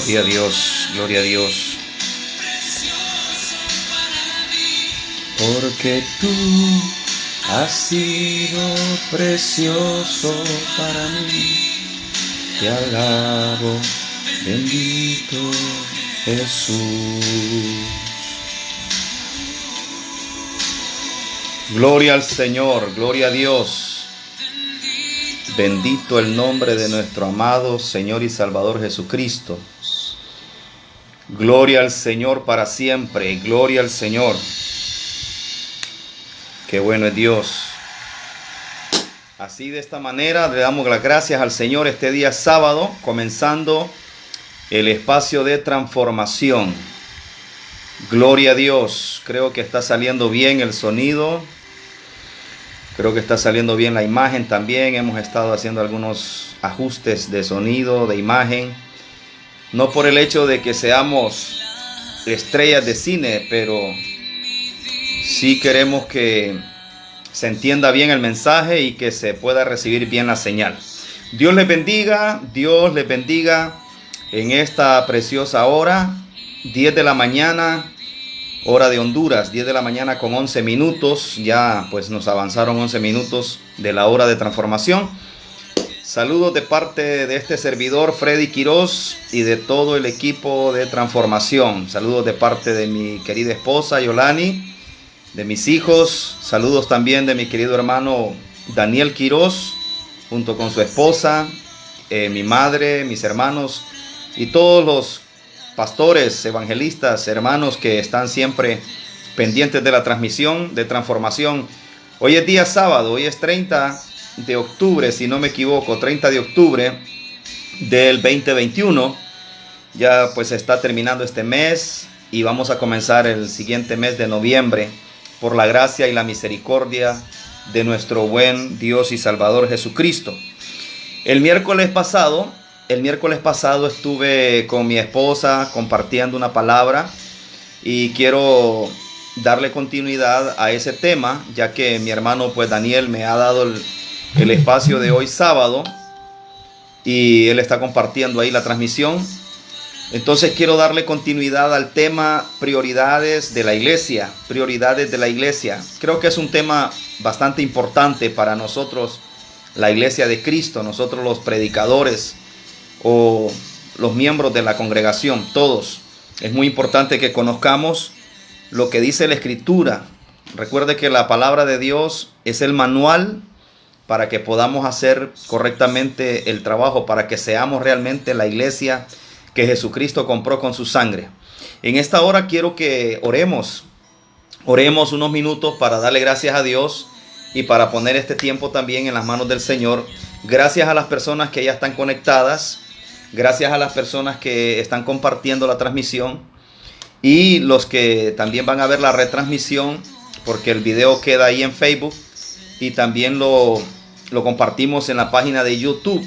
Gloria a Dios, gloria a Dios. Porque tú has sido precioso para mí. Te alabo, bendito Jesús. Gloria al Señor, gloria a Dios. Bendito el nombre de nuestro amado Señor y Salvador Jesucristo. Gloria al Señor para siempre, gloria al Señor. Qué bueno es Dios. Así de esta manera le damos las gracias al Señor este día sábado, comenzando el espacio de transformación. Gloria a Dios. Creo que está saliendo bien el sonido. Creo que está saliendo bien la imagen también. Hemos estado haciendo algunos ajustes de sonido, de imagen. No por el hecho de que seamos estrellas de cine, pero sí queremos que se entienda bien el mensaje y que se pueda recibir bien la señal. Dios les bendiga en esta preciosa hora, 10 de la mañana. Hora de Honduras, 10 de la mañana con 11 minutos. Ya pues nos avanzaron 11 minutos de la hora de transformación. Saludos de parte de este servidor Freddy Quiroz y de todo el equipo de transformación. Saludos de parte de mi querida esposa Yolani, de mis hijos. Saludos también de mi querido hermano Daniel Quiroz, junto con su esposa, mi madre, mis hermanos y todos los pastores, evangelistas, hermanos que están siempre pendientes de la transmisión de transformación. Hoy es día sábado, hoy es 30 de octubre, si no me equivoco, 30 de octubre del 2021. Ya pues está terminando este mes y vamos a comenzar el siguiente mes de noviembre por la gracia y la misericordia de nuestro buen Dios y Salvador Jesucristo. El miércoles pasado estuve con mi esposa compartiendo una palabra y quiero darle continuidad a ese tema, ya que mi hermano pues Daniel me ha dado el espacio de hoy sábado y él está compartiendo ahí la transmisión. Entonces quiero darle continuidad al tema prioridades de la iglesia, Creo que es un tema bastante importante para nosotros, la iglesia de Cristo, nosotros los predicadores o los miembros de la congregación, todos. Es muy importante que conozcamos lo que dice la Escritura. Recuerde que la palabra de Dios es el manual para que podamos hacer correctamente el trabajo, para que seamos realmente la iglesia que Jesucristo compró con su sangre. En esta hora quiero que oremos unos minutos para darle gracias a Dios y para poner este tiempo también en las manos del Señor. Gracias a las personas que ya están conectadas. Gracias a las personas que están compartiendo la transmisión y los que también van a ver la retransmisión, porque el video queda ahí en Facebook y también lo compartimos en la página de YouTube.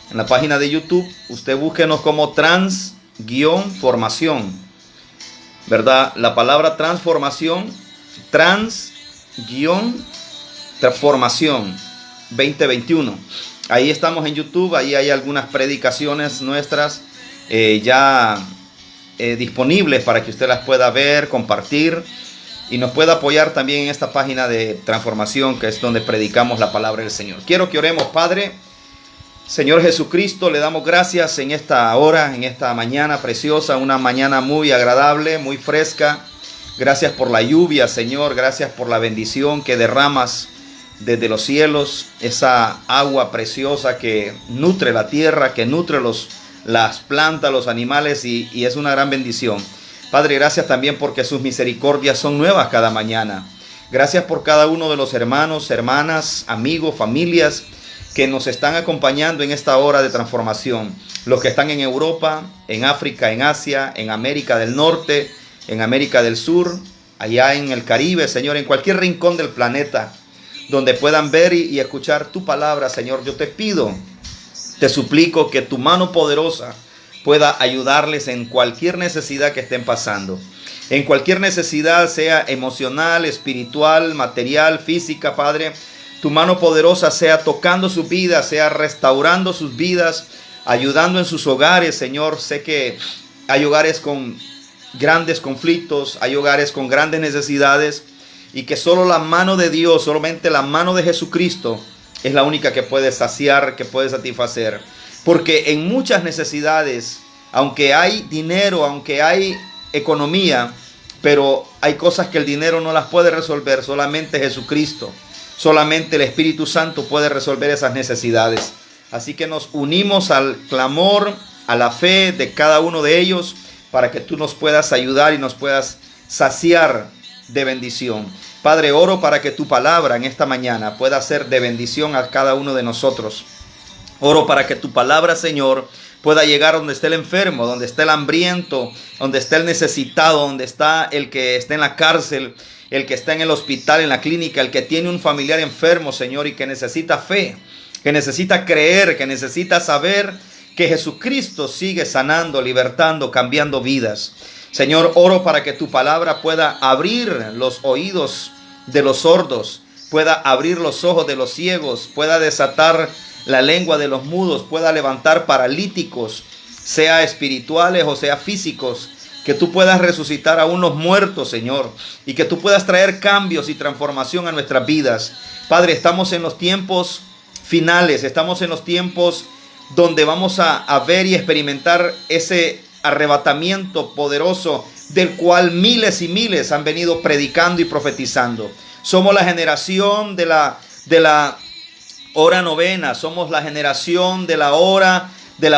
En la página de YouTube usted búsquenos como trans-formación, ¿verdad? La palabra transformación, trans-formación 2021. Ahí estamos en YouTube, ahí hay algunas predicaciones nuestras disponibles para que usted las pueda ver, compartir y nos pueda apoyar también en esta página de transformación, que es donde predicamos la palabra del Señor. Quiero que oremos. Padre, Señor Jesucristo, le damos gracias en esta hora, en esta mañana preciosa, una mañana muy agradable, muy fresca. Gracias por la lluvia, Señor, gracias por la bendición que derramas desde los cielos, esa agua preciosa que nutre la tierra, que nutre las plantas, los animales y es una gran bendición. Padre, gracias también porque sus misericordias son nuevas cada mañana. Gracias por cada uno de los hermanos, hermanas, amigos, familias que nos están acompañando en esta hora de transformación. Los que están en Europa, en África, en Asia, en América del Norte, en América del Sur, allá en el Caribe, Señor, en cualquier rincón del planeta donde puedan ver y escuchar tu palabra, Señor. Yo te pido, te suplico que tu mano poderosa pueda ayudarles en cualquier necesidad que estén pasando. En cualquier necesidad, sea emocional, espiritual, material, física, Padre. Tu mano poderosa sea tocando sus vidas, sea restaurando sus vidas, ayudando en sus hogares, Señor. Sé que hay hogares con grandes conflictos, hay hogares con grandes necesidades y que solo la mano de Dios, solamente la mano de Jesucristo es la única que puede saciar, que puede satisfacer. Porque en muchas necesidades, aunque hay dinero, aunque hay economía, pero hay cosas que el dinero no las puede resolver, solamente Jesucristo, solamente el Espíritu Santo puede resolver esas necesidades. Así que nos unimos al clamor, a la fe de cada uno de ellos, para que tú nos puedas ayudar y nos puedas saciar de bendición. Padre, oro para que tu palabra en esta mañana pueda ser de bendición a cada uno de nosotros. Oro para que tu palabra, Señor, pueda llegar donde esté el enfermo, donde esté el hambriento, donde esté el necesitado, donde está el que está en la cárcel, el que está en el hospital, en la clínica, el que tiene un familiar enfermo, Señor, y que necesita fe, que necesita creer, que necesita saber que Jesucristo sigue sanando, libertando, cambiando vidas. Señor, oro para que tu palabra pueda abrir los oídos de los sordos, pueda abrir los ojos de los ciegos, pueda desatar la lengua de los mudos, pueda levantar paralíticos, sea espirituales o sea físicos, que tú puedas resucitar a unos muertos, Señor, y que tú puedas traer cambios y transformación a nuestras vidas. Padre, estamos en los tiempos finales, estamos en los tiempos donde vamos a ver y experimentar ese arrebatamiento poderoso del cual miles y miles han venido predicando y profetizando. Somos la generación de la hora novena, somos la generación de la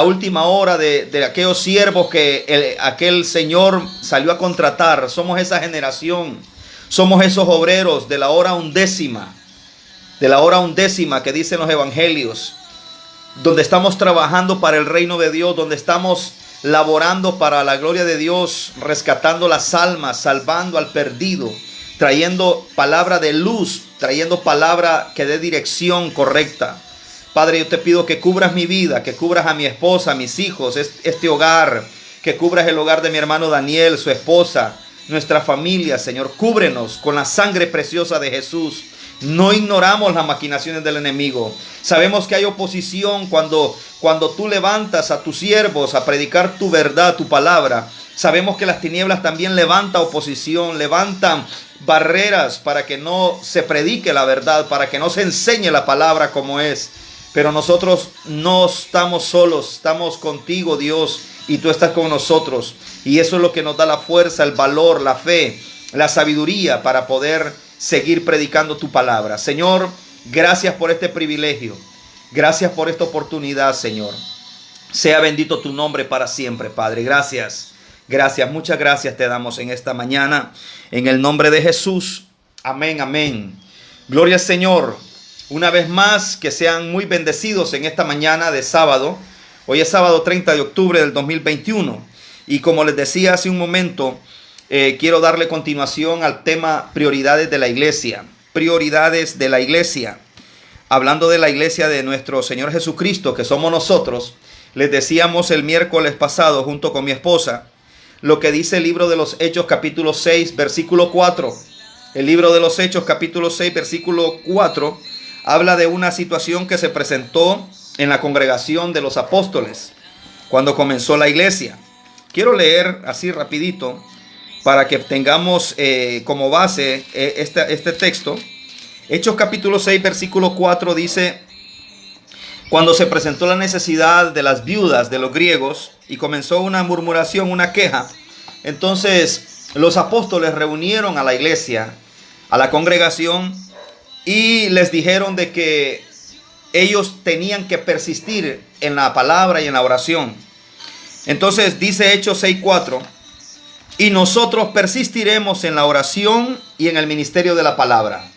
última hora de aquellos siervos que aquel Señor salió a contratar. Somos esa generación, somos esos obreros de la hora undécima, que dicen los evangelios, donde estamos trabajando para el reino de Dios, donde estamos laborando para la gloria de Dios, rescatando las almas, salvando al perdido, trayendo palabra de luz, trayendo palabra que dé dirección correcta. Padre, yo te pido que cubras mi vida, que cubras a mi esposa, a mis hijos, este hogar, que cubras el hogar de mi hermano Daniel, su esposa, nuestra familia, Señor. Cúbrenos con la sangre preciosa de Jesús. No ignoramos las maquinaciones del enemigo. Sabemos que hay oposición cuando tú levantas a tus siervos a predicar tu verdad, tu palabra. Sabemos que las tinieblas también levantan oposición, levantan barreras para que no se predique la verdad, para que no se enseñe la palabra como es. Pero nosotros no estamos solos, estamos contigo, Dios, y tú estás con nosotros. Y eso es lo que nos da la fuerza, el valor, la fe, la sabiduría para poder seguir predicando tu palabra. Señor, gracias por este privilegio. Gracias por esta oportunidad, Señor. Sea bendito tu nombre para siempre, Padre. Gracias. Gracias, muchas gracias te damos en esta mañana. En el nombre de Jesús. Amén, amén. Gloria al Señor. Una vez más, que sean muy bendecidos en esta mañana de sábado. Hoy es sábado 30 de octubre del 2021. Y como les decía hace un momento, quiero darle continuación al tema prioridades de la iglesia. Prioridades de la iglesia. Hablando de la iglesia de nuestro Señor Jesucristo, que somos nosotros, les decíamos el miércoles pasado junto con mi esposa lo que dice el libro de los Hechos capítulo 6 versículo 4. El libro de los Hechos capítulo 6 versículo 4 habla de una situación que se presentó en la congregación de los apóstoles cuando comenzó la iglesia. Quiero leer así rapidito para que tengamos como base este texto. Hechos capítulo 6 versículo 4 dice: cuando se presentó la necesidad de las viudas de los griegos y comenzó una murmuración, una queja, entonces los apóstoles reunieron a la iglesia, a la congregación, y les dijeron de que ellos tenían que persistir en la palabra y en la oración. Entonces dice Hechos 6:4: y nosotros persistiremos en la oración y en el ministerio de la palabra.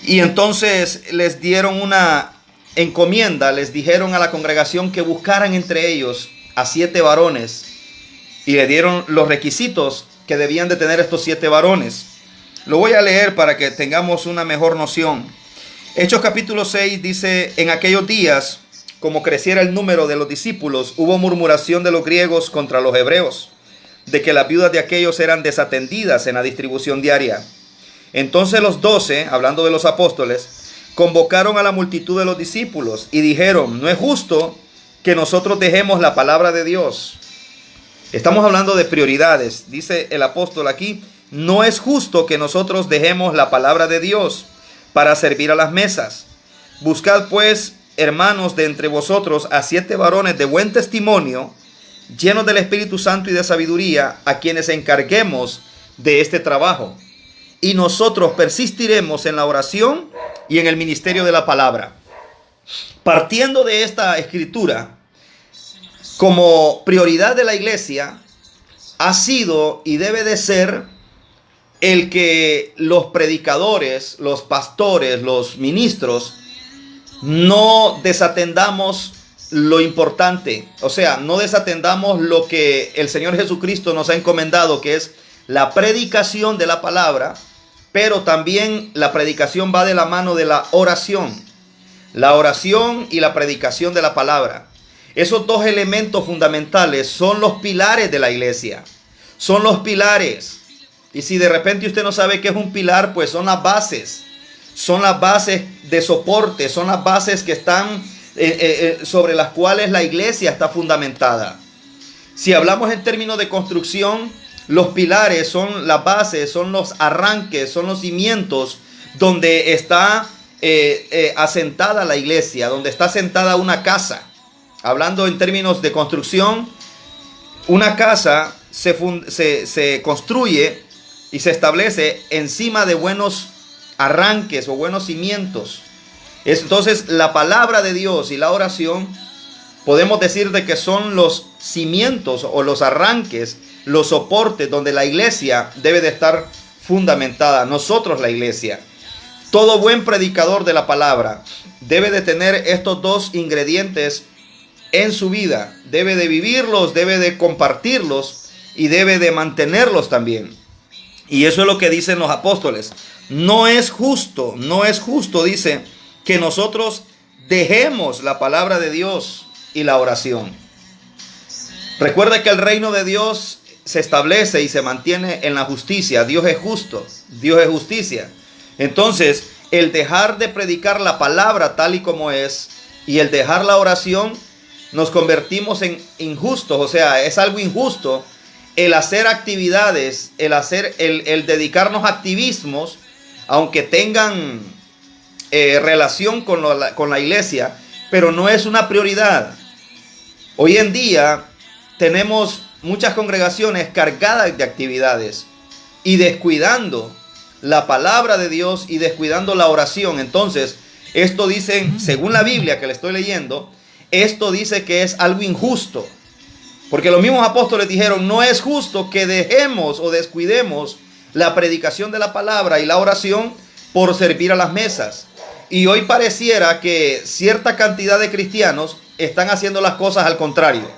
Y entonces les dieron una encomienda, les dijeron a la congregación que buscaran entre ellos a 7 varones y le dieron los requisitos que debían de tener estos 7 varones. Lo voy a leer para que tengamos una mejor noción. Hechos capítulo 6 dice: en aquellos días, como creciera el número de los discípulos, hubo murmuración de los griegos contra los hebreos, de que las viudas de aquellos eran desatendidas en la distribución diaria. Entonces los 12, hablando de los apóstoles, convocaron a la multitud de los discípulos y dijeron: no es justo que nosotros dejemos la palabra de Dios. Estamos hablando de prioridades. Dice el apóstol aquí, no es justo que nosotros dejemos la palabra de Dios para servir a las mesas. Buscad pues, hermanos, de entre vosotros a 7 varones de buen testimonio, llenos del Espíritu Santo y de sabiduría, a quienes encarguemos de este trabajo. Y nosotros persistiremos en la oración y en el ministerio de la palabra. Partiendo de esta escritura, como prioridad de la iglesia, ha sido y debe de ser el que los predicadores, los pastores, los ministros, no desatendamos lo importante. O sea, no desatendamos lo que el Señor Jesucristo nos ha encomendado, que es la predicación de la palabra, pero también la predicación va de la mano de la oración. La oración y la predicación de la palabra. Esos dos elementos fundamentales son los pilares de la iglesia. Son los pilares. Y si de repente usted no sabe qué es un pilar, pues son las bases. Son las bases de soporte. Son las bases que están sobre las cuales la iglesia está fundamentada. Si hablamos en términos de construcción, los pilares son las bases, son los arranques, son los cimientos donde está asentada la iglesia, donde está asentada una casa. Hablando en términos de construcción, una casa se construye y se establece encima de buenos arranques o buenos cimientos. Entonces, la palabra de Dios y la oración, podemos decir de que son los cimientos o los arranques, los soportes donde la iglesia debe de estar fundamentada. Nosotros, la iglesia. Todo buen predicador de la palabra debe de tener estos dos ingredientes en su vida. Debe de vivirlos, debe de compartirlos y debe de mantenerlos también. Y eso es lo que dicen los apóstoles. No es justo, dice, que nosotros dejemos la palabra de Dios y la oración. Recuerda que el reino de Dios se establece y se mantiene en la justicia. Dios es justo, Dios es justicia. Entonces, el dejar de predicar la palabra tal y como es y el dejar la oración, nos convertimos en injustos. O sea, es algo injusto el hacer actividades, el dedicarnos a activismos, aunque tengan relación con la iglesia, pero no es una prioridad. Hoy en día tenemos muchas congregaciones cargadas de actividades y descuidando la palabra de Dios y descuidando la oración. Entonces, esto dice, según la Biblia que le estoy leyendo, esto dice que es algo injusto. Porque los mismos apóstoles dijeron, no es justo que dejemos o descuidemos la predicación de la palabra y la oración por servir a las mesas. Y hoy pareciera que cierta cantidad de cristianos están haciendo las cosas al contrario.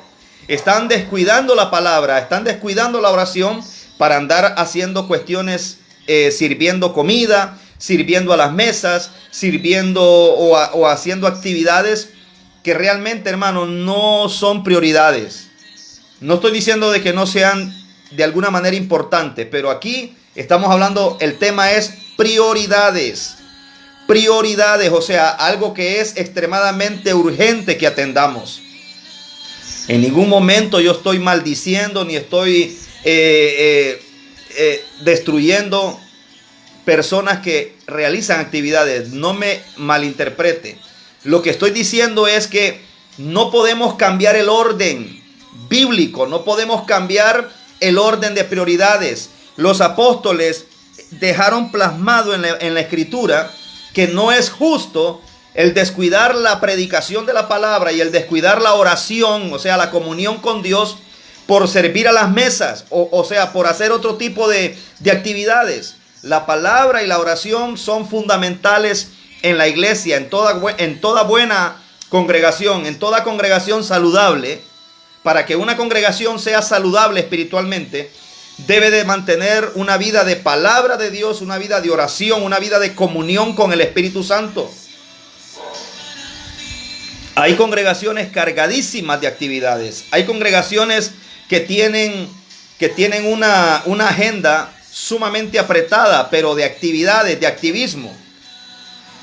Están descuidando la palabra, están descuidando la oración para andar haciendo cuestiones, sirviendo comida, sirviendo a las mesas, sirviendo o haciendo actividades que realmente, hermano, no son prioridades. No estoy diciendo de que no sean de alguna manera importantes, pero aquí estamos hablando, el tema es prioridades. Prioridades, o sea, algo que es extremadamente urgente que atendamos. En ningún momento yo estoy maldiciendo ni estoy destruyendo personas que realizan actividades. No me malinterprete. Lo que estoy diciendo es que no podemos cambiar el orden bíblico, no podemos cambiar el orden de prioridades. Los apóstoles dejaron plasmado en la escritura que no es justo el descuidar la predicación de la palabra y el descuidar la oración, o sea, la comunión con Dios, por servir a las mesas, o sea, por hacer otro tipo de actividades. La palabra y la oración son fundamentales en la iglesia, en toda buena congregación, en toda congregación saludable. Para que una congregación sea saludable espiritualmente, debe de mantener una vida de palabra de Dios, una vida de oración, una vida de comunión con el Espíritu Santo. Hay congregaciones cargadísimas de actividades. Hay congregaciones que tienen una agenda sumamente apretada, pero de actividades, de activismo.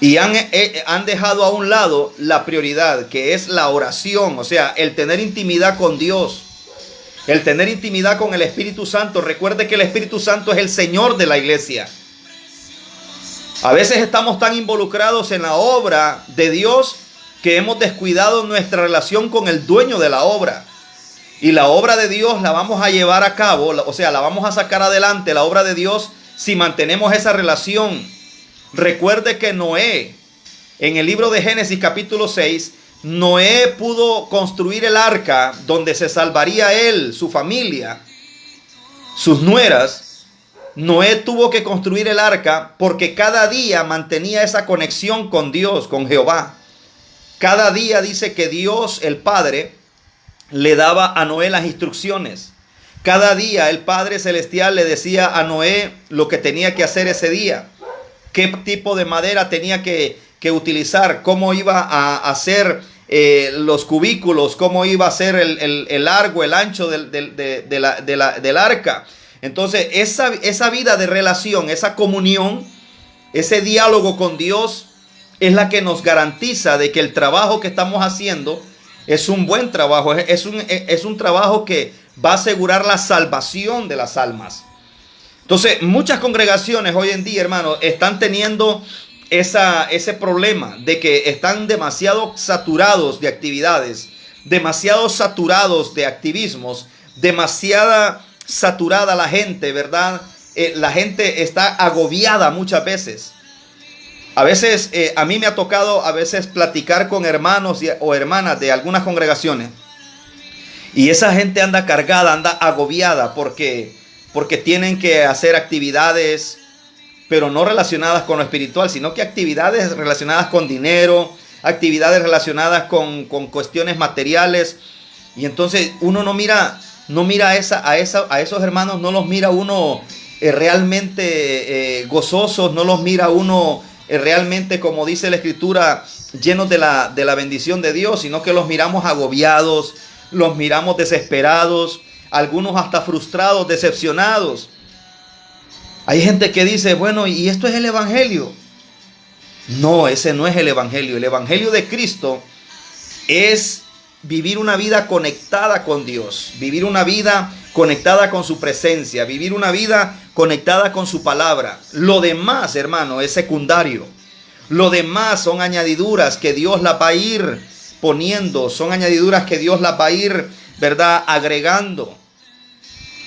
Y han dejado a un lado la prioridad, que es la oración, o sea, el tener intimidad con Dios, el tener intimidad con el Espíritu Santo. Recuerde que el Espíritu Santo es el Señor de la iglesia. A veces estamos tan involucrados en la obra de Dios que hemos descuidado nuestra relación con el dueño de la obra. Y la obra de Dios la vamos a llevar a cabo, o sea, la vamos a sacar adelante, la obra de Dios, si mantenemos esa relación. Recuerde que Noé, en el libro de Génesis capítulo 6, Noé pudo construir el arca donde se salvaría él, su familia, sus nueras. Noé tuvo que construir el arca porque cada día mantenía esa conexión con Dios, con Jehová. Cada día dice que Dios, el Padre, le daba a Noé las instrucciones. Cada día el Padre Celestial le decía a Noé lo que tenía que hacer ese día. Qué tipo de madera tenía que utilizar, cómo iba a hacer los cubículos, cómo iba a ser el largo, el ancho del arca. Entonces esa vida de relación, esa comunión, ese diálogo con Dios es la que nos garantiza de que el trabajo que estamos haciendo es un buen trabajo, es un trabajo que va a asegurar la salvación de las almas. Entonces, muchas congregaciones hoy en día, hermanos, están teniendo ese problema de que están demasiado saturados de actividades, demasiado saturados de activismos, demasiada saturada la gente, ¿verdad? La gente está agobiada muchas veces. A veces, a mí me ha tocado a veces platicar con hermanos o hermanas de algunas congregaciones. Y esa gente anda cargada, anda agobiada porque tienen que hacer actividades, pero no relacionadas con lo espiritual, sino que actividades relacionadas con dinero, actividades relacionadas con cuestiones materiales. Y entonces uno no mira a esos hermanos, no los mira uno realmente gozosos, no los mira uno realmente, como dice la Escritura, llenos de la bendición de Dios, sino que los miramos agobiados, los miramos desesperados, algunos hasta frustrados, decepcionados. Hay gente que dice, bueno, ¿y esto es el evangelio? No, ese no es el evangelio. El evangelio de Cristo es vivir una vida conectada con Dios, vivir una vida conectada con su presencia, vivir una vida conectada con su palabra. Lo demás, hermano, es secundario. Lo demás son añadiduras que Dios las va a ir poniendo, son añadiduras que Dios las va a ir, ¿verdad?, agregando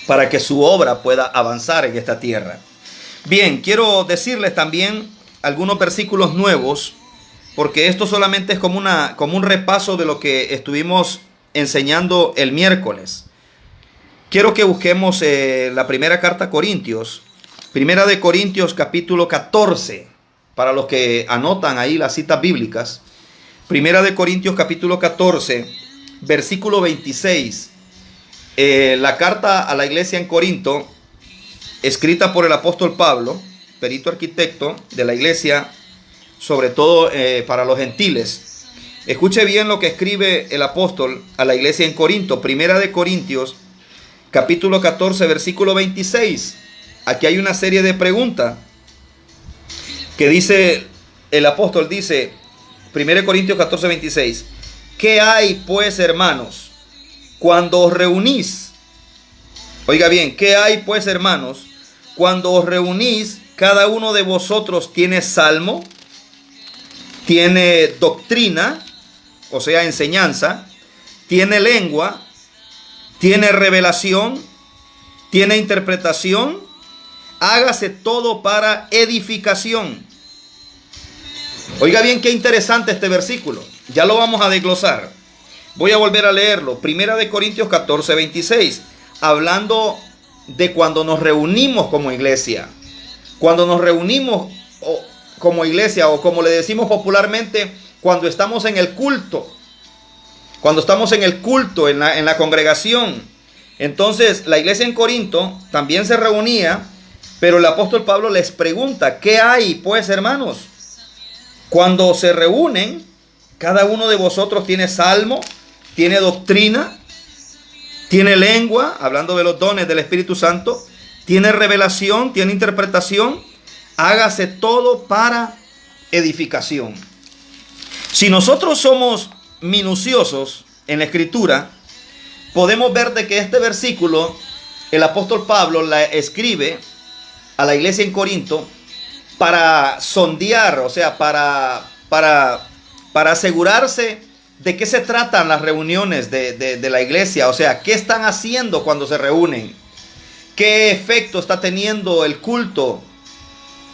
para que su obra pueda avanzar en esta tierra. Bien, quiero decirles también algunos versículos nuevos, porque esto solamente es como un repaso de lo que estuvimos enseñando el miércoles. Quiero que busquemos la primera carta a Corintios, primera de Corintios capítulo 14, para los que anotan ahí las citas bíblicas. Primera de Corintios capítulo 14, versículo 26. La carta a la iglesia en Corinto, escrita por el apóstol Pablo, perito arquitecto de la iglesia, sobre todo para los gentiles. Escuche bien lo que escribe el apóstol a la iglesia en Corinto. Primera de Corintios, capítulo 14, versículo 26. Aquí hay una serie de preguntas que dice, el apóstol dice, 1 Corintios 14, 26. ¿Qué hay pues, hermanos, cuando os reunís? Oiga bien, ¿qué hay pues, hermanos, cuando os reunís? Cada uno de vosotros tiene salmo, tiene doctrina, o sea, enseñanza, tiene lengua, tiene revelación, tiene interpretación. Hágase todo para edificación. Oiga bien, qué interesante este versículo. Ya lo vamos a desglosar. Voy a volver a leerlo. Primera de Corintios 14, 26. Hablando de cuando nos reunimos como iglesia. Cuando nos reunimos como iglesia, o como le decimos popularmente, cuando estamos en el culto. Cuando estamos en el culto, en la congregación. Entonces, la iglesia en Corinto también se reunía, pero el apóstol Pablo les pregunta, ¿qué hay pues, hermanos? Cuando se reúnen, cada uno de vosotros tiene salmo, tiene doctrina, tiene lengua, hablando de los dones del Espíritu Santo, tiene revelación, tiene interpretación. Hágase todo para edificación. Si nosotros somos minuciosos en la escritura, podemos ver de que este versículo el apóstol Pablo la escribe a la iglesia en Corinto para sondear, o sea, para asegurarse de qué se tratan las reuniones de la iglesia, o sea, qué están haciendo cuando se reúnen, qué efecto está teniendo el culto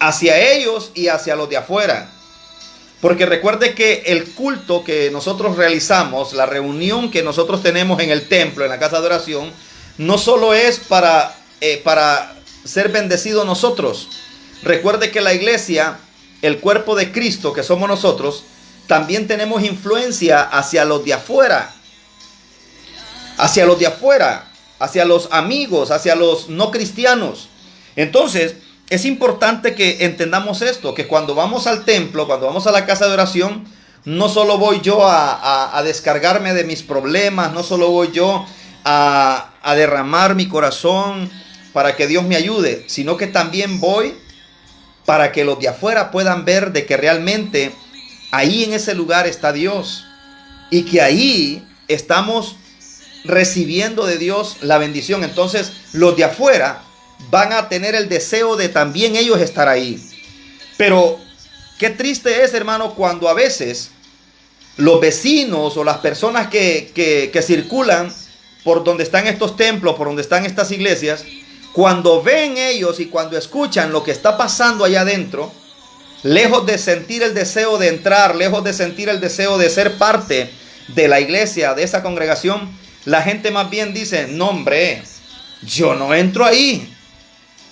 hacia ellos y hacia los de afuera. Porque recuerde que el culto que nosotros realizamos, la reunión que nosotros tenemos en el templo, en la casa de oración, no solo es para ser bendecidos nosotros. Recuerde que la iglesia, el cuerpo de Cristo que somos nosotros, también tenemos influencia hacia los de afuera. Hacia los de afuera, hacia los amigos, hacia los no cristianos. Entonces, es importante que entendamos esto, que cuando vamos al templo, cuando vamos a la casa de oración, no solo voy yo a descargarme de mis problemas, no solo voy yo a derramar mi corazón para que Dios me ayude, sino que también voy para que los de afuera puedan ver de que realmente ahí en ese lugar está Dios y que ahí estamos recibiendo de Dios la bendición. Entonces los de afuera van a tener el deseo de también ellos estar ahí. Pero qué triste es, hermano, cuando a veces los vecinos o las personas que circulan por donde están estos templos, por donde están estas iglesias, cuando ven ellos y cuando escuchan lo que está pasando allá adentro, lejos de sentir el deseo de entrar, lejos de sentir el deseo de ser parte de la iglesia, de esa congregación, la gente más bien dice: no, hombre, yo no entro ahí.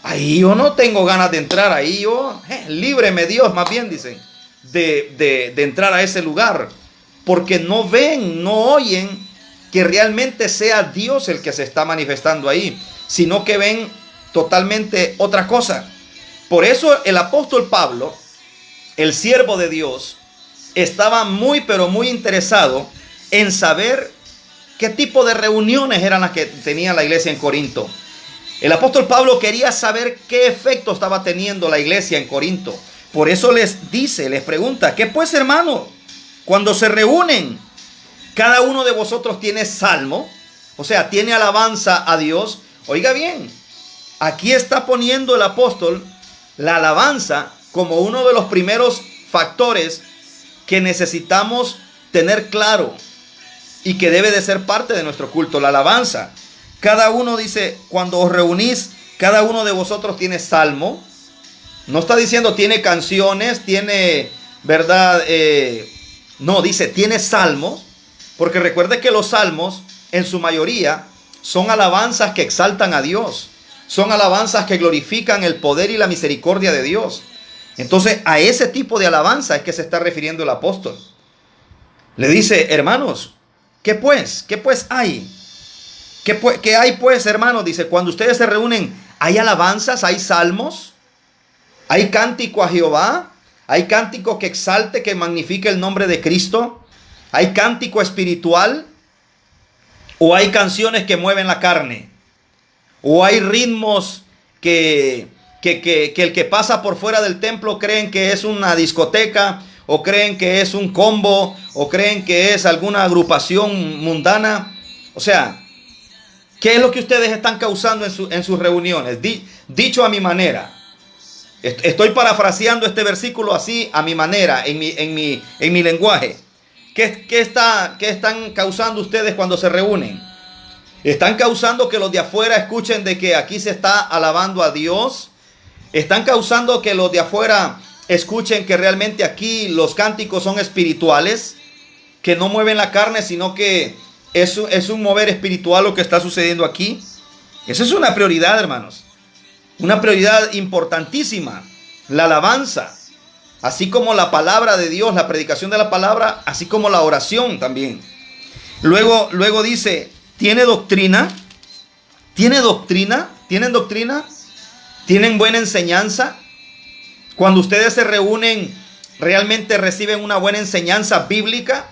Ahí yo no tengo ganas de entrar, ahí yo, líbreme Dios, más bien dicen, de entrar a ese lugar. Porque no ven, no oyen que realmente sea Dios el que se está manifestando ahí, sino que ven totalmente otra cosa. Por eso el apóstol Pablo, el siervo de Dios, estaba muy pero muy interesado en saber qué tipo de reuniones eran las que tenía la iglesia en Corinto. El apóstol Pablo quería saber qué efecto estaba teniendo la iglesia en Corinto. Por eso les dice, les pregunta: ¿qué pues, hermano? Cuando se reúnen, cada uno de vosotros tiene salmo, o sea, tiene alabanza a Dios. Oiga bien, aquí está poniendo el apóstol la alabanza como uno de los primeros factores que necesitamos tener claro y que debe de ser parte de nuestro culto, la alabanza. Cada uno dice, cuando os reunís, cada uno de vosotros tiene salmo. No está diciendo tiene canciones, tiene, ¿verdad? No, dice tiene salmos. Porque recuerde que los salmos, en su mayoría, son alabanzas que exaltan a Dios. Son alabanzas que glorifican el poder y la misericordia de Dios. Entonces, a ese tipo de alabanza es que se está refiriendo el apóstol. Le dice: hermanos, ¿qué pues? ¿Qué pues hay? ¿Qué hay pues, hermanos? Dice, cuando ustedes se reúnen, ¿hay alabanzas? ¿Hay salmos? ¿Hay cántico a Jehová? ¿Hay cántico que exalte, que magnifique el nombre de Cristo? ¿Hay cántico espiritual? ¿O hay canciones que mueven la carne? ¿O hay ritmos que el que pasa por fuera del templo creen que es una discoteca? ¿O creen que es un combo? ¿O creen que es alguna agrupación mundana? O sea, ¿qué es lo que ustedes están causando en sus reuniones? Dicho a mi manera. Estoy parafraseando este versículo así, a mi manera, en mi lenguaje. ¿Qué están causando ustedes cuando se reúnen? ¿Están causando que los de afuera escuchen de que aquí se está alabando a Dios? ¿Están causando que los de afuera escuchen que realmente aquí los cánticos son espirituales? Que no mueven la carne, sino que es un mover espiritual lo que está sucediendo aquí. Esa es una prioridad, hermanos. Una prioridad importantísima. La alabanza. Así como la palabra de Dios, la predicación de la palabra, así como la oración también. Luego dice, ¿tiene doctrina? ¿Tiene doctrina? ¿Tienen doctrina? ¿Tienen buena enseñanza? Cuando ustedes se reúnen, ¿realmente reciben una buena enseñanza bíblica?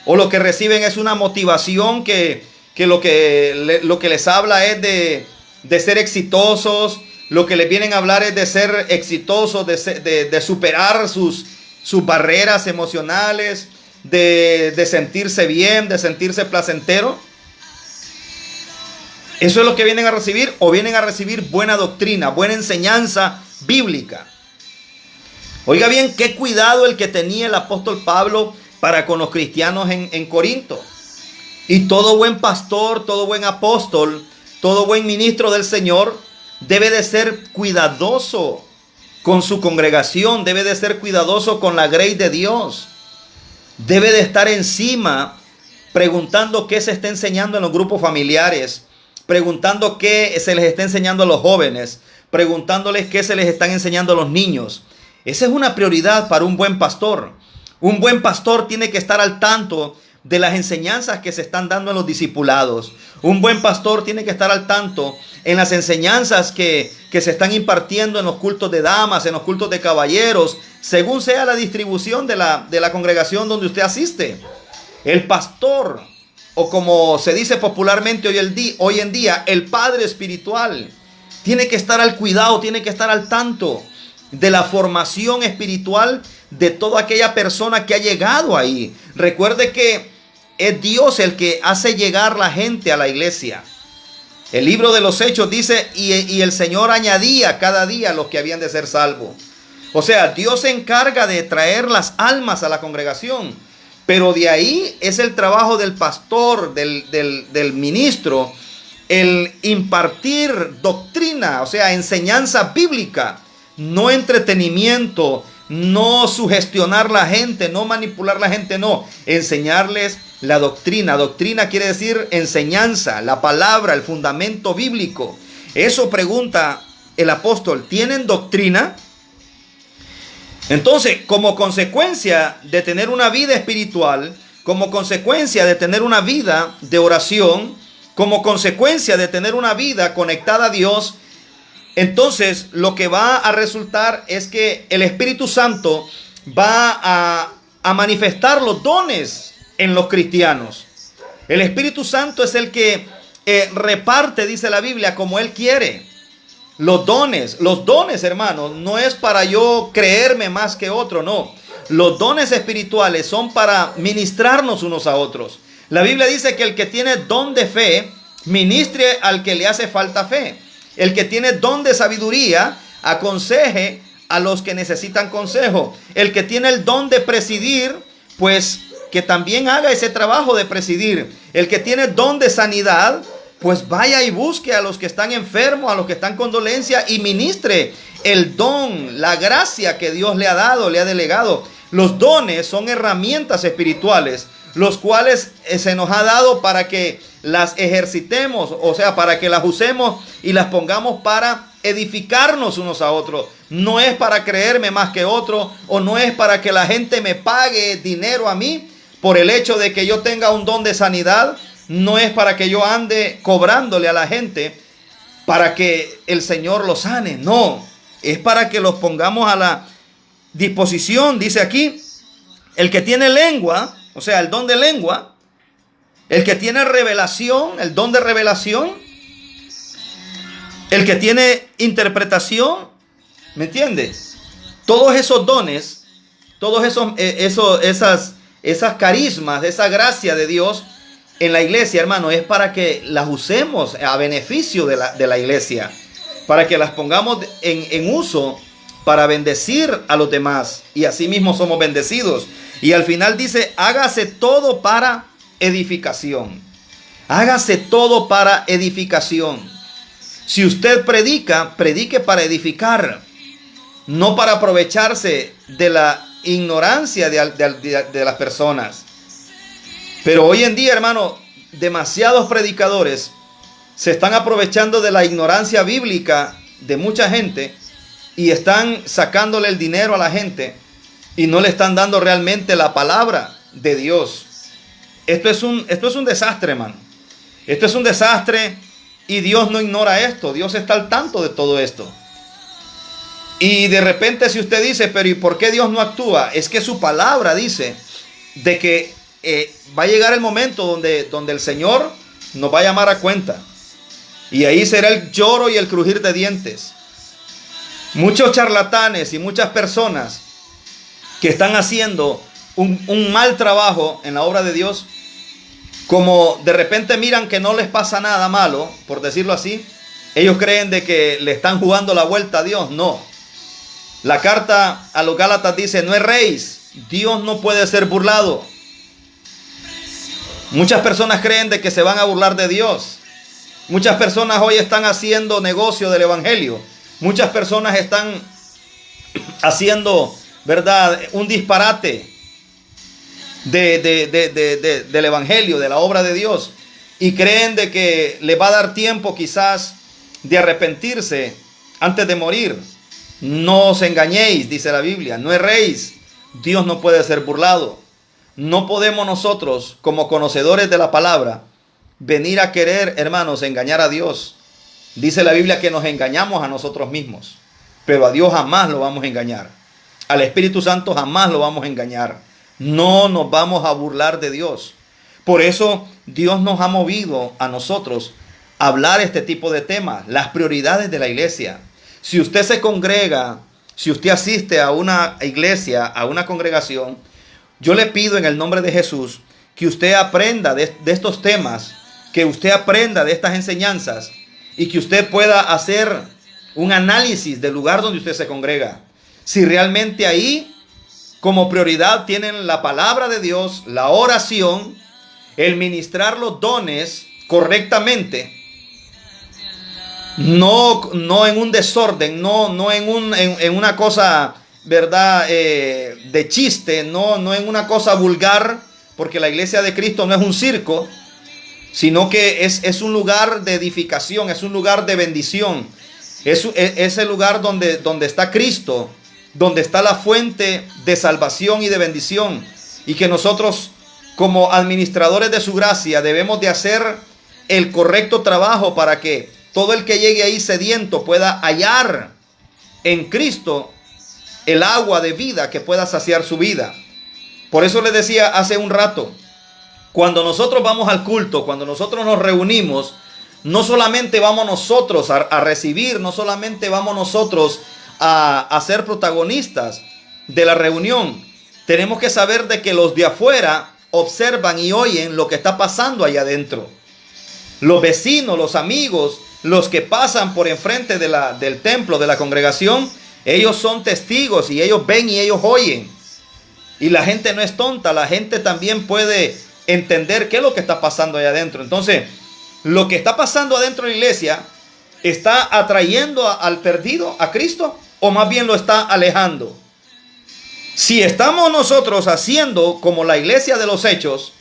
¿O lo que reciben es una motivación que lo que les habla es de ser exitosos, Lo que les vienen a hablar es de ser exitosos, de superar sus barreras emocionales, de sentirse bien, de sentirse placentero. Eso es lo que vienen a recibir, o vienen a recibir buena doctrina, buena enseñanza bíblica. Oiga bien, qué cuidado el que tenía el apóstol Pablo para con los cristianos en Corinto. Y todo buen pastor, todo buen apóstol, todo buen ministro del Señor debe de ser cuidadoso con su congregación, debe de ser cuidadoso con la grey de Dios. Debe de estar encima preguntando qué se está enseñando en los grupos familiares, preguntando qué se les está enseñando a los jóvenes, preguntándoles qué se les están enseñando a los niños. Esa es una prioridad para un buen pastor. Un buen pastor tiene que estar al tanto de las enseñanzas que se están dando en los discipulados. Un buen pastor tiene que estar al tanto en las enseñanzas que se están impartiendo en los cultos de damas, en los cultos de caballeros, según sea la distribución de la congregación donde usted asiste. El pastor, o como se dice popularmente hoy en día, el padre espiritual, tiene que estar al cuidado, tiene que estar al tanto de la formación espiritual de toda aquella persona que ha llegado ahí. Recuerde que es Dios el que hace llegar la gente a la iglesia. El libro de los Hechos dice, y el Señor añadía cada día los que habían de ser salvos. O sea, Dios se encarga de traer las almas a la congregación. Pero de ahí es el trabajo del pastor, del ministro, el impartir doctrina, o sea, enseñanza bíblica, no entretenimiento, no sugestionar la gente, no manipular la gente, no, enseñarles la doctrina. Doctrina quiere decir enseñanza, la palabra, el fundamento bíblico. Eso pregunta el apóstol, ¿tienen doctrina? Entonces, como consecuencia de tener una vida espiritual, como consecuencia de tener una vida de oración, como consecuencia de tener una vida conectada a Dios, entonces lo que va a resultar es que el Espíritu Santo va a manifestar los dones en los cristianos. El Espíritu Santo es el que reparte, dice la Biblia, como Él quiere. Los dones, hermanos, no es para yo creerme más que otro, no. Los dones espirituales son para ministrarnos unos a otros. La Biblia dice que el que tiene don de fe, ministre al que le hace falta fe. El que tiene don de sabiduría, aconseje a los que necesitan consejo. El que tiene el don de presidir, pues que también haga ese trabajo de presidir. El que tiene don de sanidad, pues vaya y busque a los que están enfermos, a los que están con dolencia y ministre el don, la gracia que Dios le ha dado, le ha delegado. Los dones son herramientas espirituales, los cuales se nos ha dado para que las ejercitemos, o sea, para que las usemos y las pongamos para edificarnos unos a otros. No es para creerme más que otro, o no es para que la gente me pague dinero a mí por el hecho de que yo tenga un don de sanidad. No es para que yo ande cobrándole a la gente para que el Señor los sane. No, es para que los pongamos a la disposición. Dice aquí, el que tiene lengua, o sea, el don de lengua, el que tiene revelación, el don de revelación, el que tiene interpretación, ¿me entiendes? Todos esos dones, todos esas carismas, esa gracia de Dios en la iglesia, hermano, es para que las usemos a beneficio de la iglesia, para que las pongamos en uso para bendecir a los demás, y así mismo somos bendecidos. Y al final dice, hágase todo para edificación. Hágase todo para edificación. Si usted predica, predique para edificar, no para aprovecharse de la ignorancia de las personas. Pero hoy en día, hermano, demasiados predicadores se están aprovechando de la ignorancia bíblica de mucha gente y están sacándole el dinero a la gente y no le están dando realmente la palabra de Dios. Esto es un desastre, hermano. Esto es un desastre y Dios no ignora esto. Dios está al tanto de todo esto. Y de repente si usted dice, pero ¿y por qué Dios no actúa? Es que su palabra dice de que va a llegar el momento donde el Señor nos va a llamar a cuenta. Y ahí será el lloro y el crujir de dientes. Muchos charlatanes y muchas personas que están haciendo un mal trabajo en la obra de Dios, como de repente miran que no les pasa nada malo, por decirlo así, ellos creen de que le están jugando la vuelta a Dios. No. La carta a los Gálatas dice: no erréis, Dios no puede ser burlado. Muchas personas creen de que se van a burlar de Dios. Muchas personas hoy están haciendo negocio del evangelio. Muchas personas están haciendo, ¿verdad?, un disparate del evangelio, de la obra de Dios. Y creen de que le va a dar tiempo quizás de arrepentirse antes de morir. No os engañéis, dice la Biblia. No erréis. Dios no puede ser burlado. No podemos nosotros, como conocedores de la palabra, venir a querer, hermanos, engañar a Dios. Dice la Biblia que nos engañamos a nosotros mismos, pero a Dios jamás lo vamos a engañar. Al Espíritu Santo jamás lo vamos a engañar. No nos vamos a burlar de Dios. Por eso Dios nos ha movido a nosotros a hablar este tipo de temas, las prioridades de la iglesia. Si usted se congrega, si usted asiste a una iglesia, a una congregación, yo le pido en el nombre de Jesús que usted aprenda de estos temas, que usted aprenda de estas enseñanzas y que usted pueda hacer un análisis del lugar donde usted se congrega. Si realmente ahí como prioridad tienen la palabra de Dios, la oración, el ministrar los dones correctamente, no en un desorden, no en una cosa, ¿verdad?, de chiste, no en una cosa vulgar, porque la iglesia de Cristo no es un circo, sino que es un lugar de edificación, es un lugar de bendición, es el lugar donde está Cristo, donde está la fuente de salvación y de bendición, y que nosotros como administradores de su gracia debemos de hacer el correcto trabajo para que todo el que llegue ahí sediento pueda hallar en Cristo el agua de vida que pueda saciar su vida. Por eso les decía hace un rato, cuando nosotros vamos al culto, cuando nosotros nos reunimos, no solamente vamos nosotros a recibir, no solamente vamos nosotros a ser protagonistas de la reunión. Tenemos que saber de que los de afuera observan y oyen lo que está pasando allá adentro. Los vecinos, los amigos, los que pasan por enfrente del templo, de la congregación, ellos son testigos y ellos ven y ellos oyen. Y la gente no es tonta, la gente también puede entender qué es lo que está pasando allá adentro. Entonces, lo que está pasando adentro de la iglesia, ¿está atrayendo al perdido a Cristo o más bien lo está alejando? Si estamos nosotros haciendo como la iglesia de los Hechos,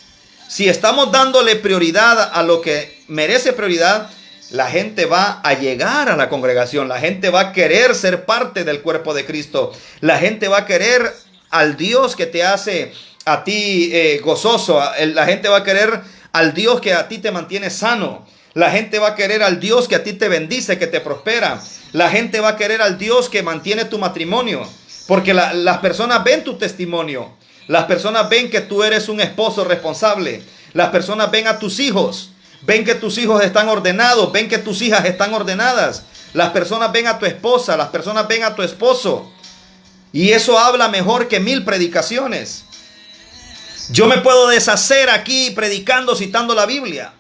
si estamos dándole prioridad a lo que merece prioridad, la gente va a llegar a la congregación, la gente va a querer ser parte del cuerpo de Cristo, la gente va a querer al Dios que te hace a ti gozoso, la gente va a querer al Dios que a ti te mantiene sano, la gente va a querer al Dios que a ti te bendice, que te prospera, la gente va a querer al Dios que mantiene tu matrimonio, porque las personas ven tu testimonio, las personas ven que tú eres un esposo responsable, las personas ven a tus hijos, ven que tus hijos están ordenados, ven que tus hijas están ordenadas, las personas ven a tu esposa, las personas ven a tu esposo, y eso habla mejor que 1000 predicaciones. Yo me puedo deshacer aquí predicando, citando la Biblia,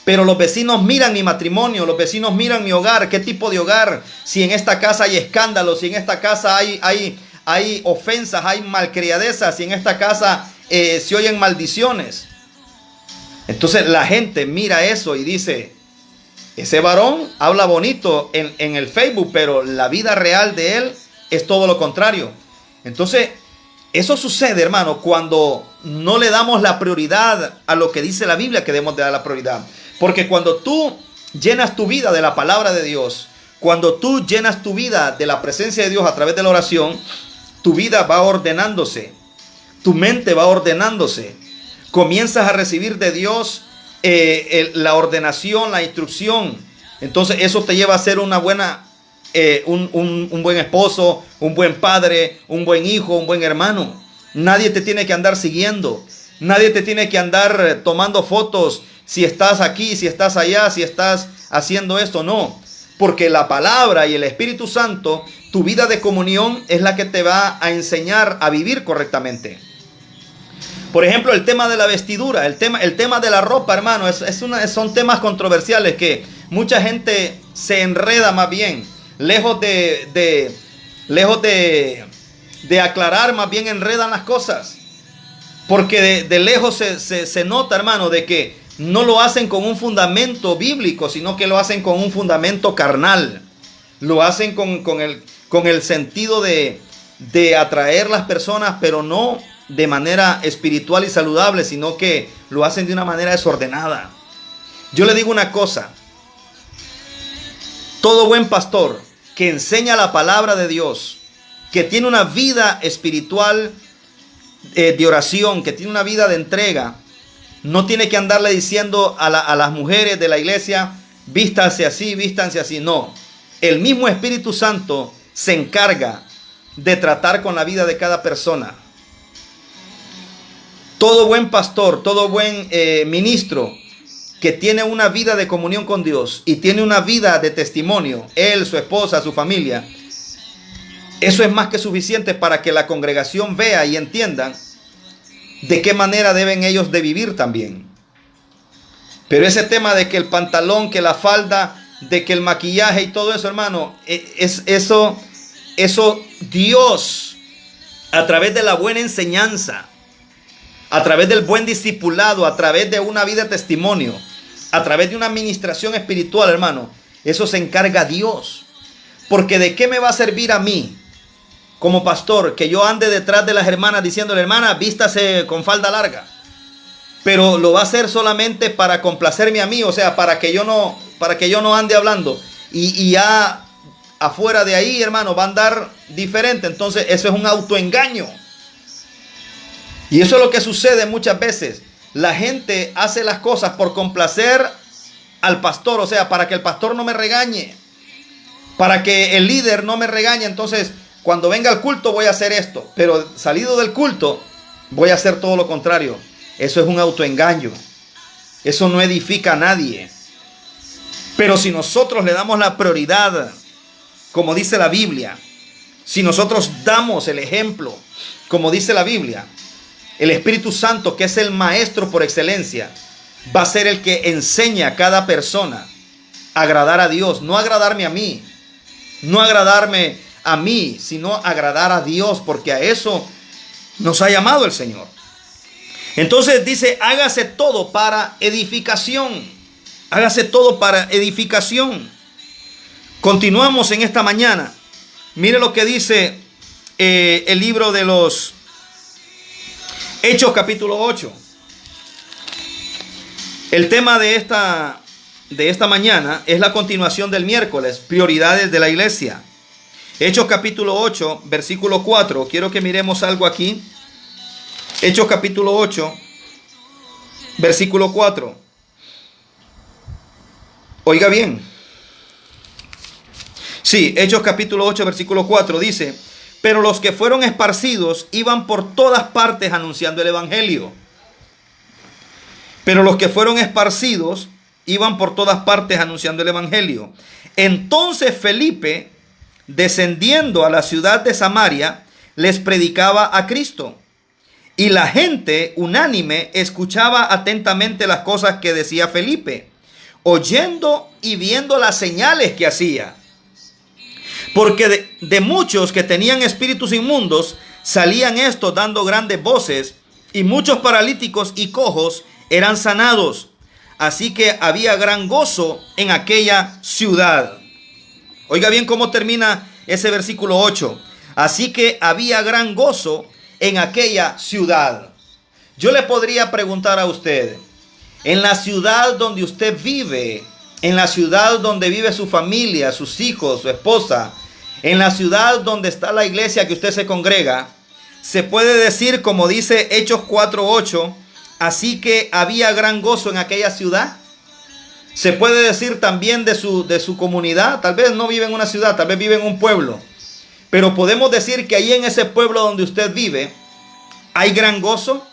pero los vecinos miran mi matrimonio, los vecinos miran mi hogar, qué tipo de hogar, si en esta casa hay escándalos, si en esta casa hay ofensas, hay malcriadezas, si en esta casa se oyen maldiciones. Entonces la gente mira eso y dice, ese varón habla bonito en el Facebook, pero la vida real de él es todo lo contrario. Entonces, eso sucede, hermano, cuando no le damos la prioridad a lo que dice la Biblia que debemos de dar la prioridad. Porque cuando tú llenas tu vida de la palabra de Dios, cuando tú llenas tu vida de la presencia de Dios a través de la oración, tu vida va ordenándose, tu mente va ordenándose. Comienzas a recibir de Dios la ordenación, la instrucción. Entonces eso te lleva a ser una buena, un buen esposo, un buen padre, un buen hijo, un buen hermano. Nadie te tiene que andar siguiendo. Nadie te tiene que andar tomando fotos si estás aquí, si estás allá, si estás haciendo esto. No, porque la palabra y el Espíritu Santo tu vida de comunión es la que te va a enseñar a vivir correctamente. Por ejemplo, el tema de la vestidura, el tema de la ropa, hermano, son temas controversiales que mucha gente se enreda más bien, lejos de aclarar, más bien enredan las cosas. Porque de lejos se nota, hermano, de que no lo hacen con un fundamento bíblico, sino que lo hacen con un fundamento carnal. Lo hacen con el sentido de atraer las personas, pero no de manera espiritual y saludable, sino que lo hacen de una manera desordenada. Yo le digo una cosa: todo buen pastor que enseña la palabra de Dios, que tiene una vida espiritual de oración, que tiene una vida de entrega, no tiene que andarle diciendo a las mujeres de la iglesia: vístanse así, vístanse así. No, el mismo Espíritu Santo se encarga de tratar con la vida de cada persona. Todo buen pastor, todo buen ministro que tiene una vida de comunión con Dios y tiene una vida de testimonio, él, su esposa, su familia, eso es más que suficiente para que la congregación vea y entienda de qué manera deben ellos de vivir también. Pero ese tema de que el pantalón, que la falda, de que el maquillaje y todo eso, hermano, eso Dios, a través de la buena enseñanza, a través del buen discipulado, a través de una vida de testimonio, a través de una administración espiritual, hermano, eso se encarga Dios. Porque ¿de qué me va a servir a mí como pastor que yo ande detrás de las hermanas diciéndole: hermana, vístase con falda larga? Pero lo va a hacer solamente para complacerme a mí, o sea, para que yo no ande hablando. Y ya afuera de ahí, hermano, va a andar diferente. Entonces eso es un autoengaño. Y eso es lo que sucede muchas veces. La gente hace las cosas por complacer al pastor, o sea, para que el pastor no me regañe, para que el líder no me regañe. Entonces, cuando venga al culto voy a hacer esto, pero salido del culto voy a hacer todo lo contrario. Eso es un autoengaño. Eso no edifica a nadie. Pero si nosotros le damos la prioridad, como dice la Biblia, si nosotros damos el ejemplo, como dice la Biblia, el Espíritu Santo, que es el maestro por excelencia, va a ser el que enseña a cada persona a agradar a Dios. No agradarme a mí, no agradarme a mí, sino agradar a Dios, porque a eso nos ha llamado el Señor. Entonces dice: hágase todo para edificación. Hágase todo para edificación. Continuamos en esta mañana. Mire lo que dice el libro de los Hechos, capítulo 8. El tema de esta mañana es la continuación del miércoles, prioridades de la iglesia. Hechos capítulo 8, versículo 4. Quiero que miremos algo aquí. Hechos capítulo 8, versículo 4. Oiga bien. Sí, Hechos capítulo 8, versículo 4 dice: pero los que fueron esparcidos iban por todas partes anunciando el evangelio. Pero los que fueron esparcidos iban por todas partes anunciando el evangelio. Entonces Felipe, descendiendo a la ciudad de Samaria, les predicaba a Cristo. Y la gente unánime escuchaba atentamente las cosas que decía Felipe, oyendo y viendo las señales que hacía. Porque de muchos que tenían espíritus inmundos salían estos dando grandes voces, y muchos paralíticos y cojos eran sanados. Así que había gran gozo en aquella ciudad. Oiga bien cómo termina ese versículo 8. Así que había gran gozo en aquella ciudad. Yo le podría preguntar a usted: en la ciudad donde usted vive, en la ciudad donde vive su familia, sus hijos, su esposa, en la ciudad donde está la iglesia que usted se congrega, se puede decir, como dice Hechos 4:8, así que había gran gozo en aquella ciudad. Se puede decir también de su comunidad. Tal vez no vive en una ciudad, tal vez vive en un pueblo, pero podemos decir que ahí en ese pueblo donde usted vive hay gran gozo,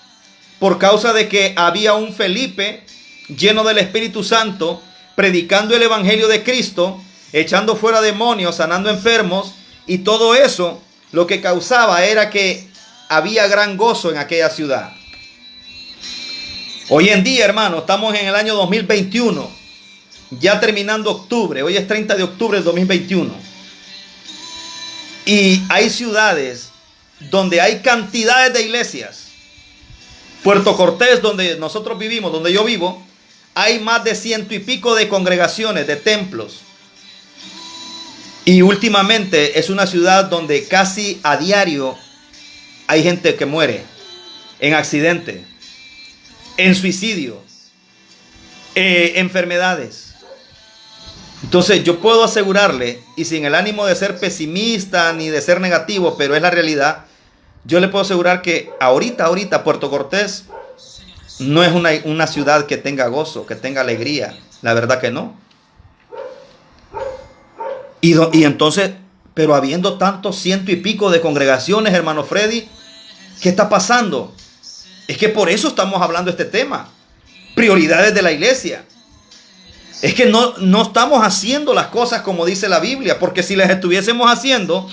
por causa de que había un Felipe lleno del Espíritu Santo, predicando el evangelio de Cristo, echando fuera demonios, sanando enfermos y todo eso lo que causaba era que había gran gozo en aquella ciudad. Hoy en día, hermano, estamos en el año 2021, ya terminando octubre. Hoy es 30 de octubre del 2021. Y hay ciudades donde hay cantidades de iglesias. Puerto Cortés, donde nosotros vivimos, donde yo vivo, hay más de 100 y pico de congregaciones, de templos. Y últimamente es una ciudad donde casi a diario hay gente que muere en accidente, en suicidio, enfermedades. Entonces yo puedo asegurarle, y sin el ánimo de ser pesimista ni de ser negativo, pero es la realidad, yo le puedo asegurar que ahorita Puerto Cortés no es una ciudad que tenga gozo, que tenga alegría. La verdad que no. Y entonces, pero habiendo tantos 100 y pico de congregaciones, hermano Freddy, ¿qué está pasando? Es que por eso estamos hablando de este tema. Prioridades de la iglesia. Es que no estamos haciendo las cosas como dice la Biblia, porque si las estuviésemos haciendo,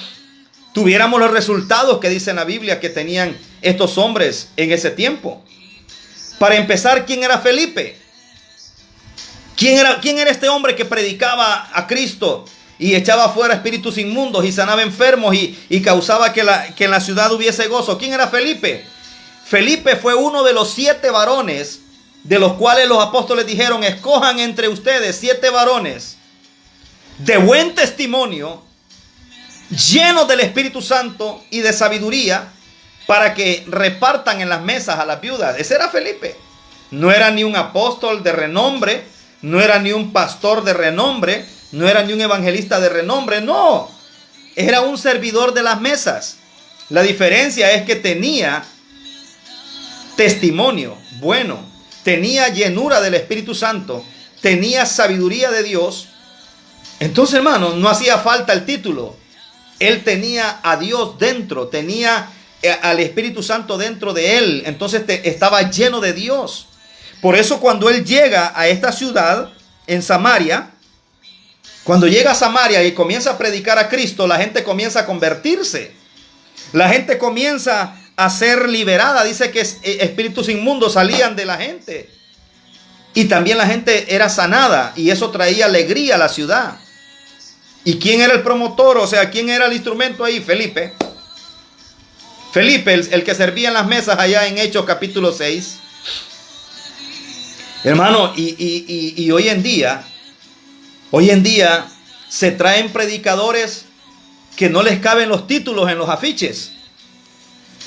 tuviéramos los resultados que dice la Biblia que tenían estos hombres en ese tiempo. Para empezar, ¿quién era Felipe? ¿Quién era este hombre que predicaba a Cristo y echaba fuera espíritus inmundos y sanaba enfermos y causaba que en la ciudad hubiese gozo? ¿Quién era Felipe? Felipe fue uno de los 7 varones de los cuales los apóstoles dijeron: escojan entre ustedes 7 varones de buen testimonio, llenos del Espíritu Santo y de sabiduría, para que repartan en las mesas a las viudas. Ese era Felipe. No era ni un apóstol de renombre, no era ni un pastor de renombre, no era ni un evangelista de renombre, no. Era un servidor de las mesas. La diferencia es que tenía testimonio bueno, tenía llenura del Espíritu Santo, tenía sabiduría de Dios. Entonces, hermano, no hacía falta el título. Él tenía a Dios dentro, tenía al Espíritu Santo dentro de él. Entonces estaba lleno de Dios. Por eso cuando él llega a esta ciudad, en Samaria, cuando llega a Samaria y comienza a predicar a Cristo, la gente comienza a convertirse. La gente comienza a ser liberada. Dice que espíritus inmundos salían de la gente. Y también la gente era sanada. Y eso traía alegría a la ciudad. ¿Y quién era el promotor? O sea, ¿quién era el instrumento ahí? Felipe. Felipe, el que servía en las mesas allá en Hechos capítulo 6. Hermano, y hoy en día se traen predicadores que no les caben los títulos en los afiches.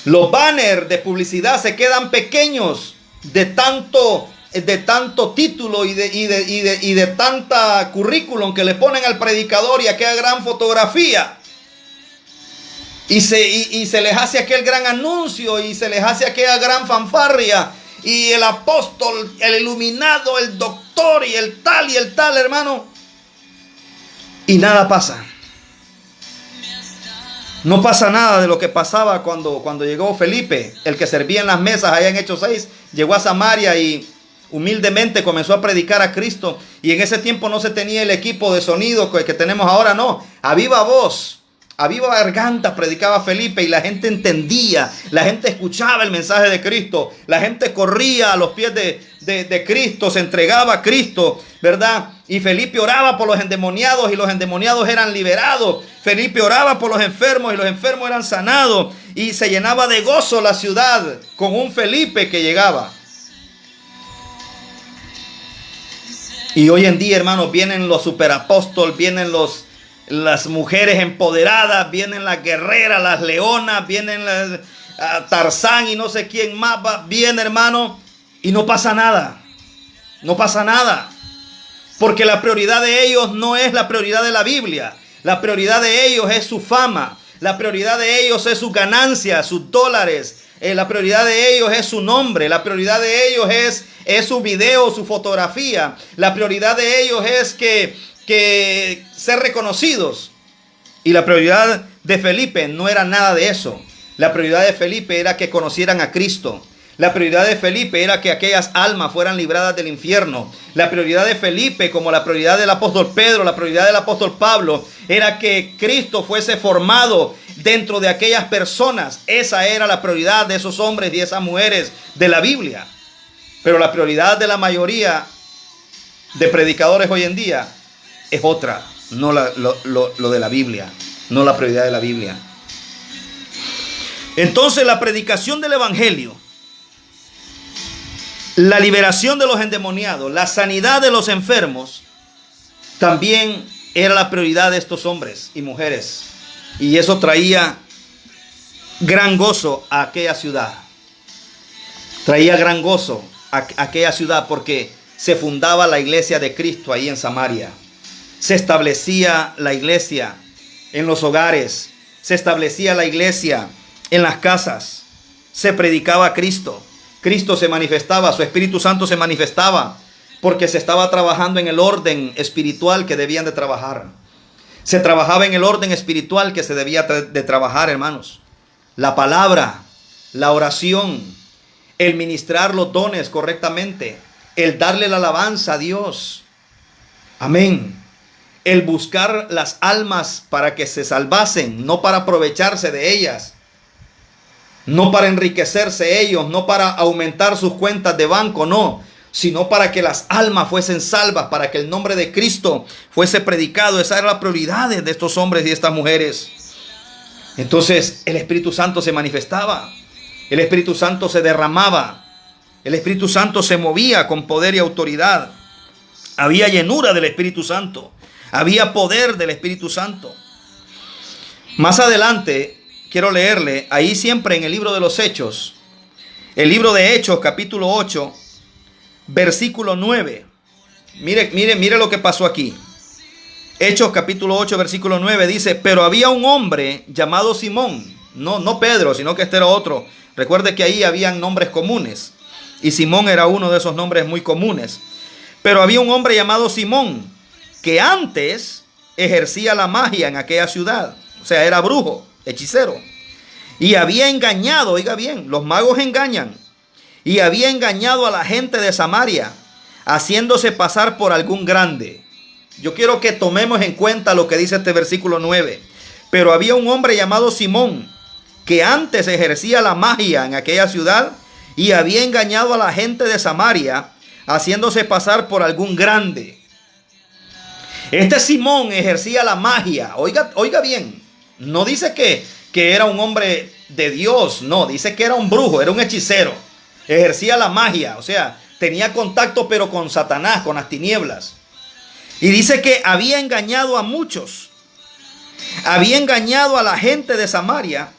Los banners de publicidad se quedan pequeños de tanto título y de tanta currículum que le ponen al predicador y aquella gran fotografía. Y se les hace aquel gran anuncio y se les hace aquella gran fanfarria. Y el apóstol, el iluminado, el doctor y el tal, hermano. Y nada pasa. No pasa nada de lo que pasaba cuando llegó Felipe, el que servía en las mesas allá en Hechos 6. Llegó a Samaria y humildemente comenzó a predicar a Cristo. Y en ese tiempo no se tenía el equipo de sonido que tenemos ahora, no. A viva voz, a viva garganta predicaba Felipe y la gente entendía, la gente escuchaba el mensaje de Cristo, la gente corría a los pies de Cristo, se entregaba a Cristo, ¿verdad? Y Felipe oraba por los endemoniados y los endemoniados eran liberados. Felipe oraba por los enfermos y los enfermos eran sanados. Y se llenaba de gozo la ciudad con un Felipe que llegaba. Y hoy en día, hermanos, vienen los superapóstoles, vienen las mujeres empoderadas, vienen las guerreras, las leonas, vienen Tarzán y no sé quién más, viene, hermano, y no pasa nada. No pasa nada. Porque la prioridad de ellos no es la prioridad de la Biblia. La prioridad de ellos es su fama. La prioridad de ellos es su ganancia, sus dólares. La prioridad de ellos es su nombre. La prioridad de ellos es su video, su fotografía. La prioridad de ellos es que ser reconocidos. Y la prioridad de Felipe no era nada de eso. La prioridad de Felipe era que conocieran a Cristo. La prioridad de Felipe era que aquellas almas fueran libradas del infierno. La prioridad de Felipe, como la prioridad del apóstol Pedro, la prioridad del apóstol Pablo, era que Cristo fuese formado dentro de aquellas personas. Esa era la prioridad de esos hombres y esas mujeres de la Biblia. Pero la prioridad de la mayoría de predicadores hoy en día es otra, no lo de la Biblia, no la prioridad de la Biblia. Entonces la predicación del evangelio, la liberación de los endemoniados, la sanidad de los enfermos, también era la prioridad de estos hombres y mujeres. Y eso traía gran gozo a aquella ciudad. Traía gran gozo a aquella ciudad porque se fundaba la iglesia de Cristo ahí en Samaria. Se establecía la iglesia en los hogares. Se establecía la iglesia en las casas. Se predicaba a Cristo. Cristo se manifestaba, su Espíritu Santo se manifestaba porque se estaba trabajando en el orden espiritual que debían de trabajar. Se trabajaba en el orden espiritual que se debía de trabajar, hermanos. La palabra, la oración, el ministrar los dones correctamente, el darle la alabanza a Dios. Amén. El buscar las almas para que se salvasen, no para aprovecharse de ellas, no para enriquecerse ellos, no para aumentar sus cuentas de banco, no, sino para que las almas fuesen salvas, para que el nombre de Cristo fuese predicado. Esa era la prioridad de estos hombres y estas mujeres. Entonces el Espíritu Santo se manifestaba, el Espíritu Santo se derramaba, el Espíritu Santo se movía con poder y autoridad. Había llenura del Espíritu Santo, había poder del Espíritu Santo. Más adelante quiero leerle, ahí siempre en el libro de los Hechos, el libro de Hechos capítulo 8, versículo 9. Mire lo que pasó aquí. Hechos capítulo 8, versículo 9 dice: pero había un hombre llamado Simón, no Pedro, sino que este era otro. Recuerde que ahí habían nombres comunes y Simón era uno de esos nombres muy comunes. Pero había un hombre llamado Simón que antes ejercía la magia en aquella ciudad. O sea, era brujo, hechicero. Y había engañado, oiga bien, los magos engañan. Y había engañado a la gente de Samaria, haciéndose pasar por algún grande. Yo quiero que tomemos en cuenta lo que dice este versículo 9. Pero había un hombre llamado Simón, que antes ejercía la magia en aquella ciudad y había engañado a la gente de Samaria, haciéndose pasar por algún grande. Este Simón ejercía la magia. Oiga bien, no dice que era un hombre de Dios, no, dice que era un brujo, era un hechicero. Ejercía la magia, o sea, tenía contacto pero con Satanás, con las tinieblas. Y dice que había engañado a muchos. Había engañado a la gente de Samaria,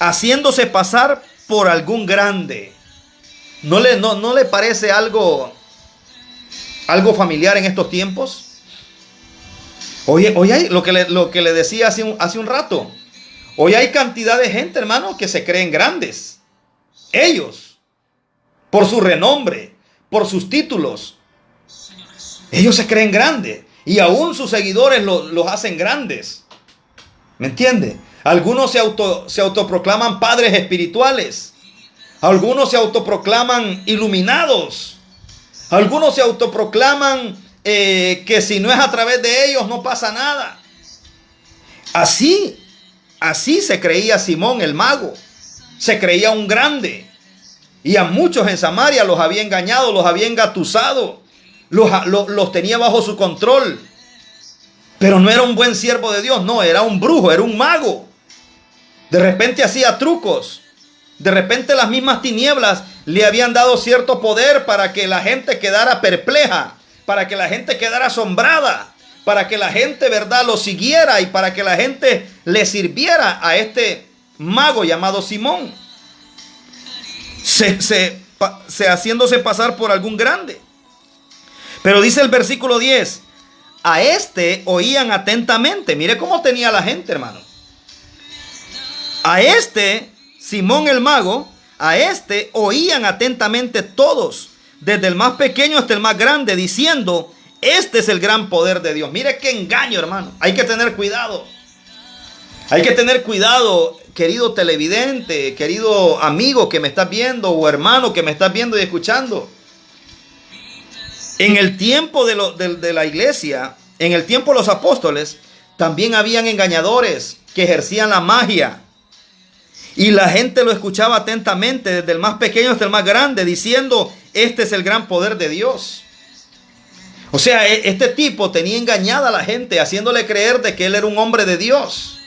haciéndose pasar por algún grande. ¿No le parece algo familiar en estos tiempos? Oye, lo que le decía hace un rato. Hoy hay cantidad de gente, hermano, que se creen grandes. Ellos, por su renombre, por sus títulos, ellos se creen grandes. Y aún sus seguidores los hacen grandes. ¿Me entiende? Algunos se autoproclaman padres espirituales. Algunos se autoproclaman iluminados. Algunos se autoproclaman que si no es a través de ellos no pasa nada. Así se creía Simón el mago. Se creía un grande. Y a muchos en Samaria los había engañado, los había engatusado. Los tenía bajo su control. Pero no era un buen siervo de Dios, no, era un brujo, era un mago. De repente hacía trucos. De repente las mismas tinieblas le habían dado cierto poder para que la gente quedara perpleja, para que la gente quedara asombrada, para que la gente, ¿verdad?, lo siguiera y para que la gente le sirviera a este mago llamado Simón. Haciéndose pasar por algún grande. Pero dice el versículo 10, a este oían atentamente. Mire cómo tenía la gente, hermano. A este, Simón el mago, a este oían atentamente todos, desde el más pequeño hasta el más grande, diciendo, este es el gran poder de Dios. Mire qué engaño, hermano. Hay que tener cuidado. Hay que tener cuidado, querido televidente, querido amigo que me estás viendo o hermano que me estás viendo y escuchando. En el tiempo de la iglesia, en el tiempo de los apóstoles, también habían engañadores que ejercían la magia. Y la gente lo escuchaba atentamente, desde el más pequeño hasta el más grande, diciendo, este es el gran poder de Dios. O sea, este tipo tenía engañada a la gente, haciéndole creer de que él era un hombre de Dios.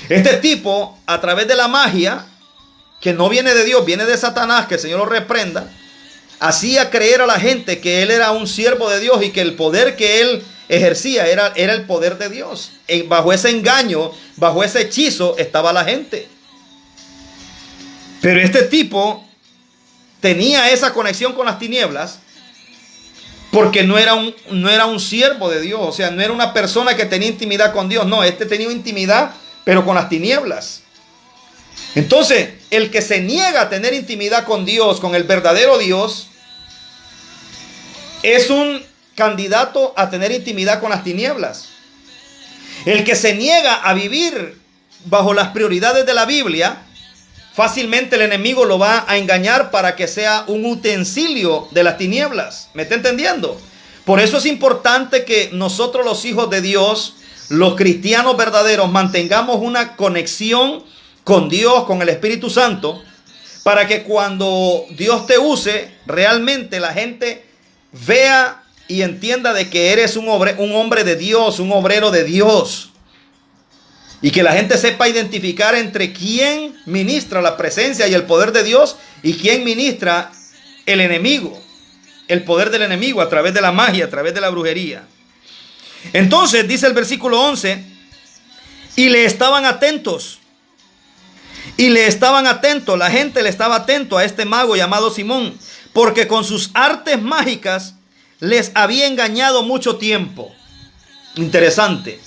Este tipo, a través de la magia, que no viene de Dios, viene de Satanás, que el Señor lo reprenda, hacía creer a la gente que él era un siervo de Dios y que el poder que él ejercía era el poder de Dios. Bajo ese engaño, bajo ese hechizo, estaba la gente. Pero este tipo tenía esa conexión con las tinieblas porque no era un siervo de Dios. O sea, no era una persona que tenía intimidad con Dios. No, este tenía intimidad, pero con las tinieblas. Entonces, el que se niega a tener intimidad con Dios, con el verdadero Dios, es un candidato a tener intimidad con las tinieblas. El que se niega a vivir bajo las prioridades de la Biblia, fácilmente el enemigo lo va a engañar para que sea un utensilio de las tinieblas. ¿Me está entendiendo? Por eso es importante que nosotros, los hijos de Dios, los cristianos verdaderos, mantengamos una conexión con Dios, con el Espíritu Santo, para que cuando Dios te use, realmente la gente vea y entienda de que eres un hombre de Dios, un obrero de Dios. Y que la gente sepa identificar entre quién ministra la presencia y el poder de Dios y quién ministra el enemigo, el poder del enemigo a través de la magia, a través de la brujería. Entonces dice el versículo 11, y le estaban atentos. Y le estaban atentos, la gente le estaba atento a este mago llamado Simón, porque con sus artes mágicas les había engañado mucho tiempo. Interesante.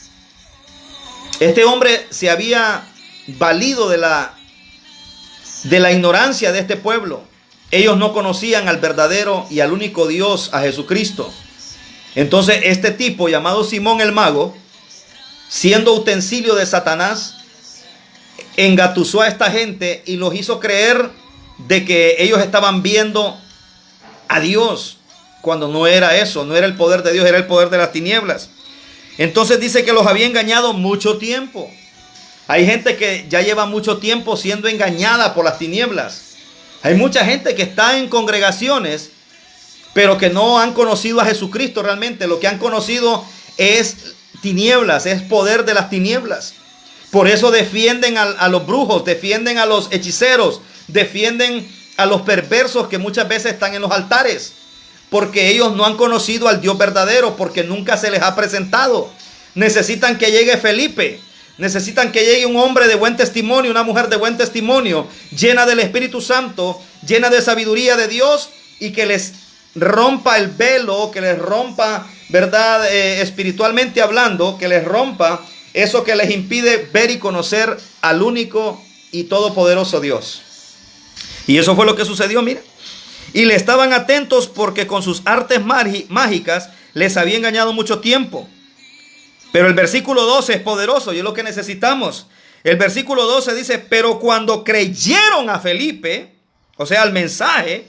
Este hombre se había valido de la ignorancia de este pueblo. Ellos no conocían al verdadero y al único Dios, a Jesucristo. Entonces este tipo llamado Simón el mago, siendo utensilio de Satanás, engatusó a esta gente y los hizo creer de que ellos estaban viendo a Dios, cuando no era eso, no era el poder de Dios, era el poder de las tinieblas. Entonces dice que los había engañado mucho tiempo. Hay gente que ya lleva mucho tiempo siendo engañada por las tinieblas. Hay mucha gente que está en congregaciones, pero que no han conocido a Jesucristo realmente. Lo que han conocido es tinieblas, es poder de las tinieblas. Por eso defienden a los brujos, defienden a los hechiceros, defienden a los perversos que muchas veces están en los altares. Porque ellos no han conocido al Dios verdadero, porque nunca se les ha presentado. Necesitan que llegue Felipe, necesitan que llegue un hombre de buen testimonio, una mujer de buen testimonio, llena del Espíritu Santo, llena de sabiduría de Dios, y que les rompa el velo, que les rompa, ¿verdad? Espiritualmente hablando, que les rompa eso que les impide ver y conocer al único y todopoderoso Dios. Y eso fue lo que sucedió, mira. Y le estaban atentos porque con sus artes mágicas les había engañado mucho tiempo. Pero el versículo 12 es poderoso y es lo que necesitamos. El versículo 12 dice, pero cuando creyeron a Felipe, o sea, al mensaje,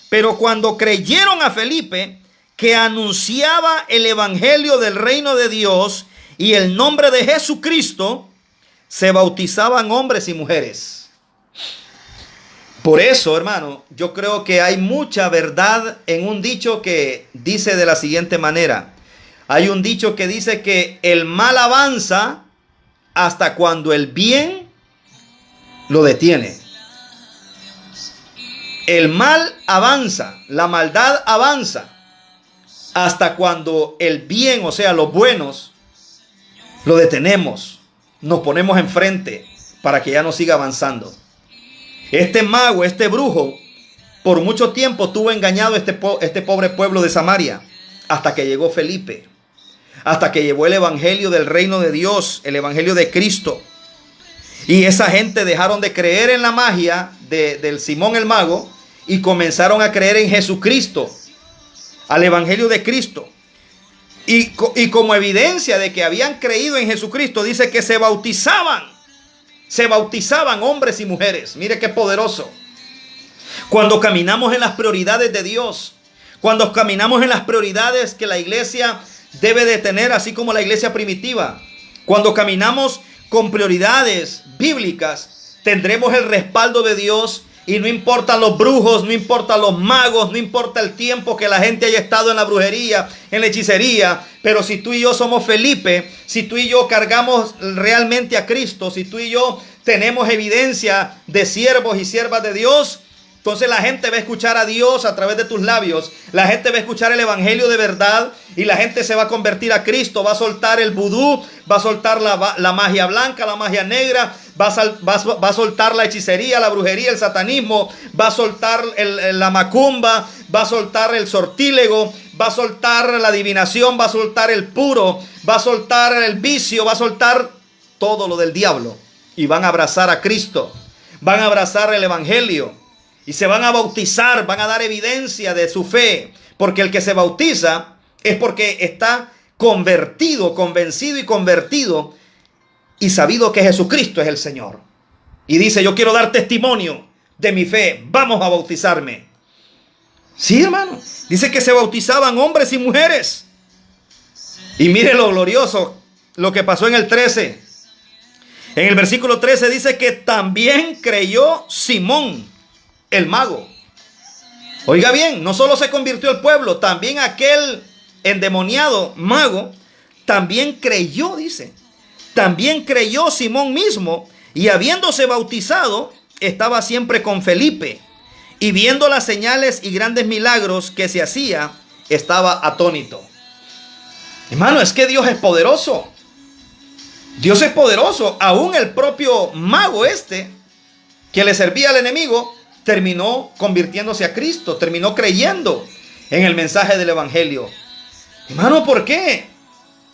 pero cuando creyeron a Felipe, que anunciaba el evangelio del reino de Dios y el nombre de Jesucristo, se bautizaban hombres y mujeres. Por eso, hermano, yo creo que hay mucha verdad en un dicho que dice de la siguiente manera. Hay un dicho que dice que el mal avanza hasta cuando el bien lo detiene. El mal avanza, la maldad avanza hasta cuando el bien, o sea, los buenos, lo detenemos, nos ponemos enfrente para que ya no siga avanzando. Este mago, este brujo, por mucho tiempo tuvo engañado este pobre pueblo de Samaria, hasta que llegó Felipe, hasta que llevó el evangelio del reino de Dios, el evangelio de Cristo. Y esa gente dejaron de creer en la magia del Simón el mago y comenzaron a creer en Jesucristo, al evangelio de Cristo. Y como evidencia de que habían creído en Jesucristo, dice que se bautizaban. Se bautizaban hombres y mujeres. Mire qué poderoso. Cuando caminamos en las prioridades de Dios, cuando caminamos en las prioridades que la iglesia debe de tener, así como la iglesia primitiva, cuando caminamos con prioridades bíblicas, tendremos el respaldo de Dios. Y no importan los brujos, no importan los magos, no importa el tiempo que la gente haya estado en la brujería, en la hechicería. Pero si tú y yo somos Felipe, si tú y yo cargamos realmente a Cristo, si tú y yo tenemos evidencia de siervos y siervas de Dios, entonces la gente va a escuchar a Dios a través de tus labios. La gente va a escuchar el evangelio de verdad y la gente se va a convertir a Cristo. Va a soltar el vudú, va a soltar la magia blanca, la magia negra, va a soltar la hechicería, la brujería, el satanismo, va a soltar la macumba, va a soltar el sortílego, va a soltar la adivinación, va a soltar el puro, va a soltar el vicio, va a soltar todo lo del diablo. Y van a abrazar a Cristo, van a abrazar el evangelio. Y se van a bautizar, van a dar evidencia de su fe. Porque el que se bautiza es porque está convertido, convencido y convertido y sabido que Jesucristo es el Señor. Y dice, yo quiero dar testimonio de mi fe, vamos a bautizarme. Sí, hermano, dice que se bautizaban hombres y mujeres. Y mire lo glorioso, lo que pasó en el 13. En el versículo 13 dice que también creyó Simón, el mago. Oiga bien, no solo se convirtió el pueblo, también aquel endemoniado mago también creyó, dice. También creyó Simón mismo, y habiéndose bautizado, estaba siempre con Felipe. Y viendo las señales y grandes milagros que se hacía, estaba atónito. Hermano, es que Dios es poderoso. Dios es poderoso. Aún el propio mago que le servía al enemigo, terminó convirtiéndose a Cristo, terminó creyendo en el mensaje del evangelio. Hermano, ¿por qué?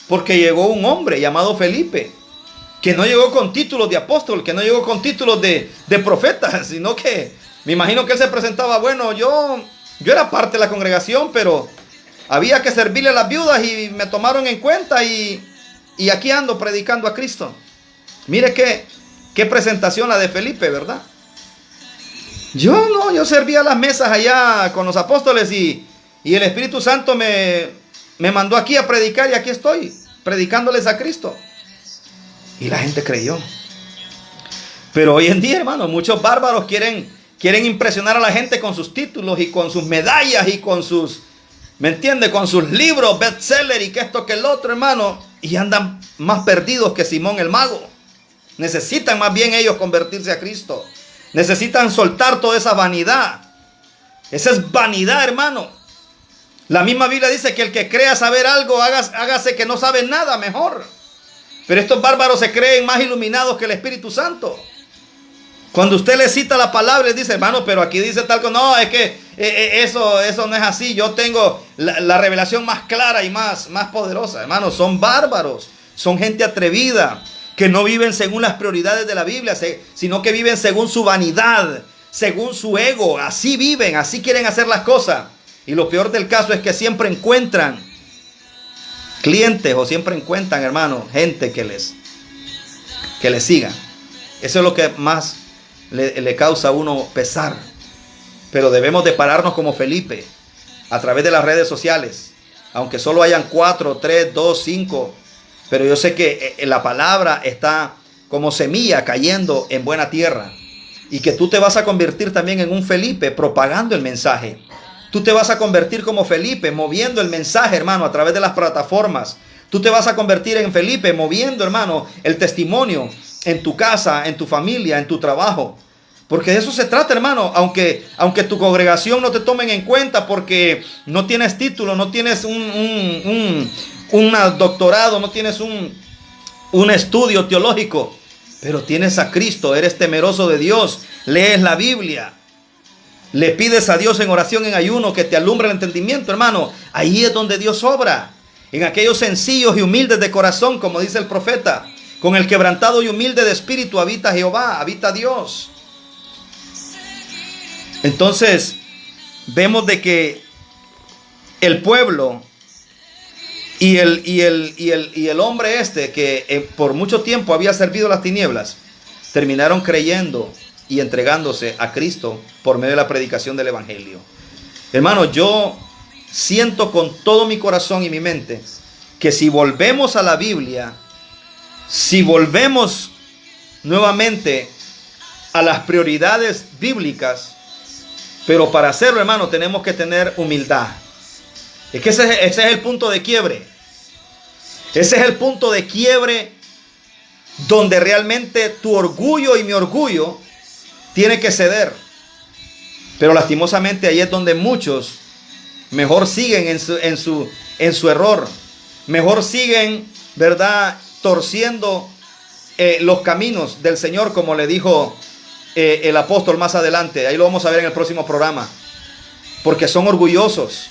Porque llegó un hombre llamado Felipe, que no llegó con títulos de apóstol, que no llegó con títulos de profeta, sino que me imagino que él se presentaba, bueno, yo era parte de la congregación, pero había que servirle a las viudas y me tomaron en cuenta y aquí ando predicando a Cristo. Mire qué presentación la de Felipe, ¿verdad? Yo servía las mesas allá con los apóstoles y el Espíritu Santo me mandó aquí a predicar y aquí estoy, predicándoles a Cristo. Y la gente creyó. Pero hoy en día, hermano, muchos bárbaros quieren impresionar a la gente con sus títulos y con sus medallas y con sus, ¿me entiende? Con sus libros, bestseller y que esto que el otro, hermano. Y andan más perdidos que Simón el mago. Necesitan más bien ellos convertirse a Cristo. Necesitan soltar toda esa vanidad. Esa es vanidad, hermano. La misma Biblia dice que el que crea saber algo, hágase que no sabe nada mejor. Pero estos bárbaros se creen más iluminados que el Espíritu Santo. Cuando usted le cita la palabra, le dice, hermano, pero aquí dice tal cosa. No, es que eso no es así. Yo tengo la revelación más clara y más poderosa. Hermano, son bárbaros. Son gente atrevida, que no viven según las prioridades de la Biblia, sino que viven según su vanidad, según su ego. Así viven, así quieren hacer las cosas. Y lo peor del caso es que siempre encuentran clientes o siempre encuentran, hermano, gente que les siga. Eso es lo que más le causa a uno pesar. Pero debemos de pararnos como Felipe a través de las redes sociales. Aunque solo hayan 4, 3, 2, 5. Pero yo sé que la palabra está como semilla cayendo en buena tierra. Y que tú te vas a convertir también en un Felipe propagando el mensaje. Tú te vas a convertir como Felipe moviendo el mensaje, hermano, a través de las plataformas. Tú te vas a convertir en Felipe moviendo, hermano, el testimonio en tu casa, en tu familia, en tu trabajo. Porque de eso se trata, hermano. Aunque tu congregación no te tomen en cuenta porque no tienes título, no tienes un doctorado, no tienes un estudio teológico, pero tienes a Cristo, eres temeroso de Dios, lees la Biblia, le pides a Dios en oración, en ayuno, que te alumbre el entendimiento, hermano. Ahí es donde Dios obra, en aquellos sencillos y humildes de corazón, como dice el profeta. Con el quebrantado y humilde de espíritu habita Jehová, habita Dios. Entonces vemos de que el pueblo Y el hombre este que por mucho tiempo había servido a las tinieblas, terminaron creyendo y entregándose a Cristo por medio de la predicación del Evangelio. Hermano, yo siento con todo mi corazón y mi mente que si volvemos a la Biblia, si volvemos nuevamente a las prioridades bíblicas, pero para hacerlo, hermano, tenemos que tener humildad. Es que ese es el punto de quiebre. Ese es el punto de quiebre donde realmente tu orgullo y mi orgullo tiene que ceder. Pero lastimosamente ahí es donde muchos mejor siguen en su error. Mejor siguen, ¿verdad?, torciendo los caminos del Señor, como le dijo el apóstol más adelante. Ahí lo vamos a ver en el próximo programa. Porque son orgullosos,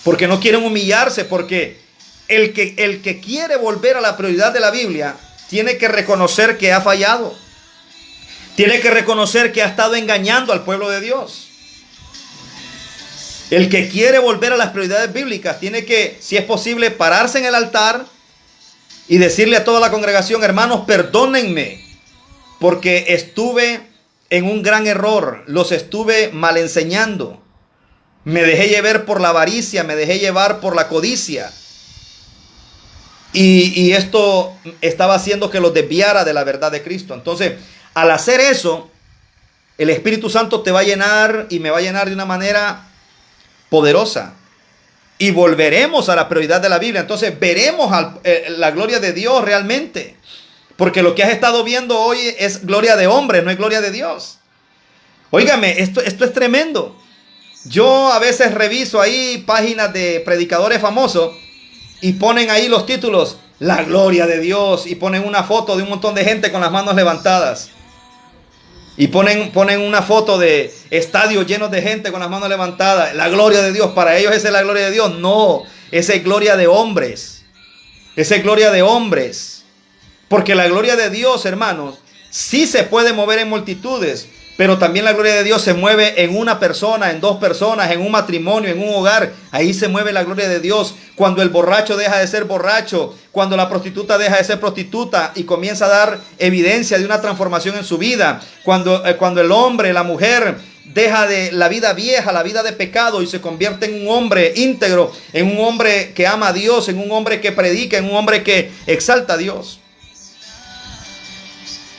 porque no quieren humillarse, porque el que quiere volver a la prioridad de la Biblia tiene que reconocer que ha fallado. Tiene que reconocer que ha estado engañando al pueblo de Dios. El que quiere volver a las prioridades bíblicas tiene que, si es posible, pararse en el altar y decirle a toda la congregación: hermanos, perdónenme, porque estuve en un gran error, los estuve mal enseñando. Me dejé llevar por la avaricia, me dejé llevar por la codicia. Y esto estaba haciendo que los desviara de la verdad de Cristo. Entonces, al hacer eso, el Espíritu Santo te va a llenar y me va a llenar de una manera poderosa. Y volveremos a la prioridad de la Biblia. Entonces, veremos la gloria de Dios realmente. Porque lo que has estado viendo hoy es gloria de hombres, no es gloria de Dios. Óigame, esto es tremendo. Yo a veces reviso ahí páginas de predicadores famosos y ponen ahí los títulos: la gloria de Dios, y ponen una foto de un montón de gente con las manos levantadas. Y ponen una foto de estadios llenos de gente con las manos levantadas. La gloria de Dios, para ellos esa es la gloria de Dios. No, esa es gloria de hombres. Esa es gloria de hombres. Porque la gloria de Dios, hermanos, sí se puede mover en multitudes. Pero también la gloria de Dios se mueve en una persona, en dos personas, en un matrimonio, en un hogar. Ahí se mueve la gloria de Dios. Cuando el borracho deja de ser borracho, cuando la prostituta deja de ser prostituta y comienza a dar evidencia de una transformación en su vida. Cuando el hombre, la mujer deja de la vida vieja, la vida de pecado, y se convierte en un hombre íntegro, en un hombre que ama a Dios, en un hombre que predica, en un hombre que exalta a Dios.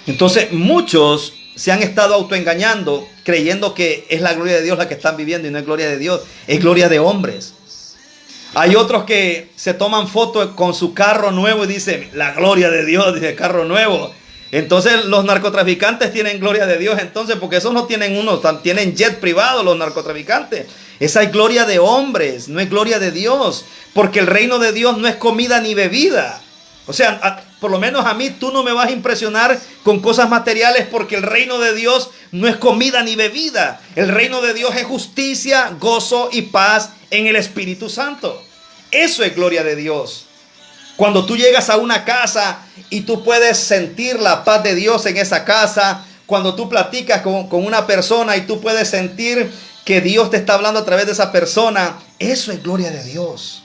Entonces muchos se han estado autoengañando, creyendo que es la gloria de Dios la que están viviendo, y no es gloria de Dios, es gloria de hombres. Hay otros que se toman fotos con su carro nuevo y dicen: la gloria de Dios, dice, carro nuevo. Entonces los narcotraficantes tienen gloria de Dios, entonces, porque esos no tienen tienen jet privado los narcotraficantes. Esa es gloria de hombres, no es gloria de Dios, porque el reino de Dios no es comida ni bebida. O sea, por lo menos a mí tú no me vas a impresionar con cosas materiales, porque el reino de Dios no es comida ni bebida. El reino de Dios es justicia, gozo y paz en el Espíritu Santo. Eso es gloria de Dios. Cuando tú llegas a una casa y tú puedes sentir la paz de Dios en esa casa. Cuando tú platicas con una persona y tú puedes sentir que Dios te está hablando a través de esa persona. Eso es gloria de Dios.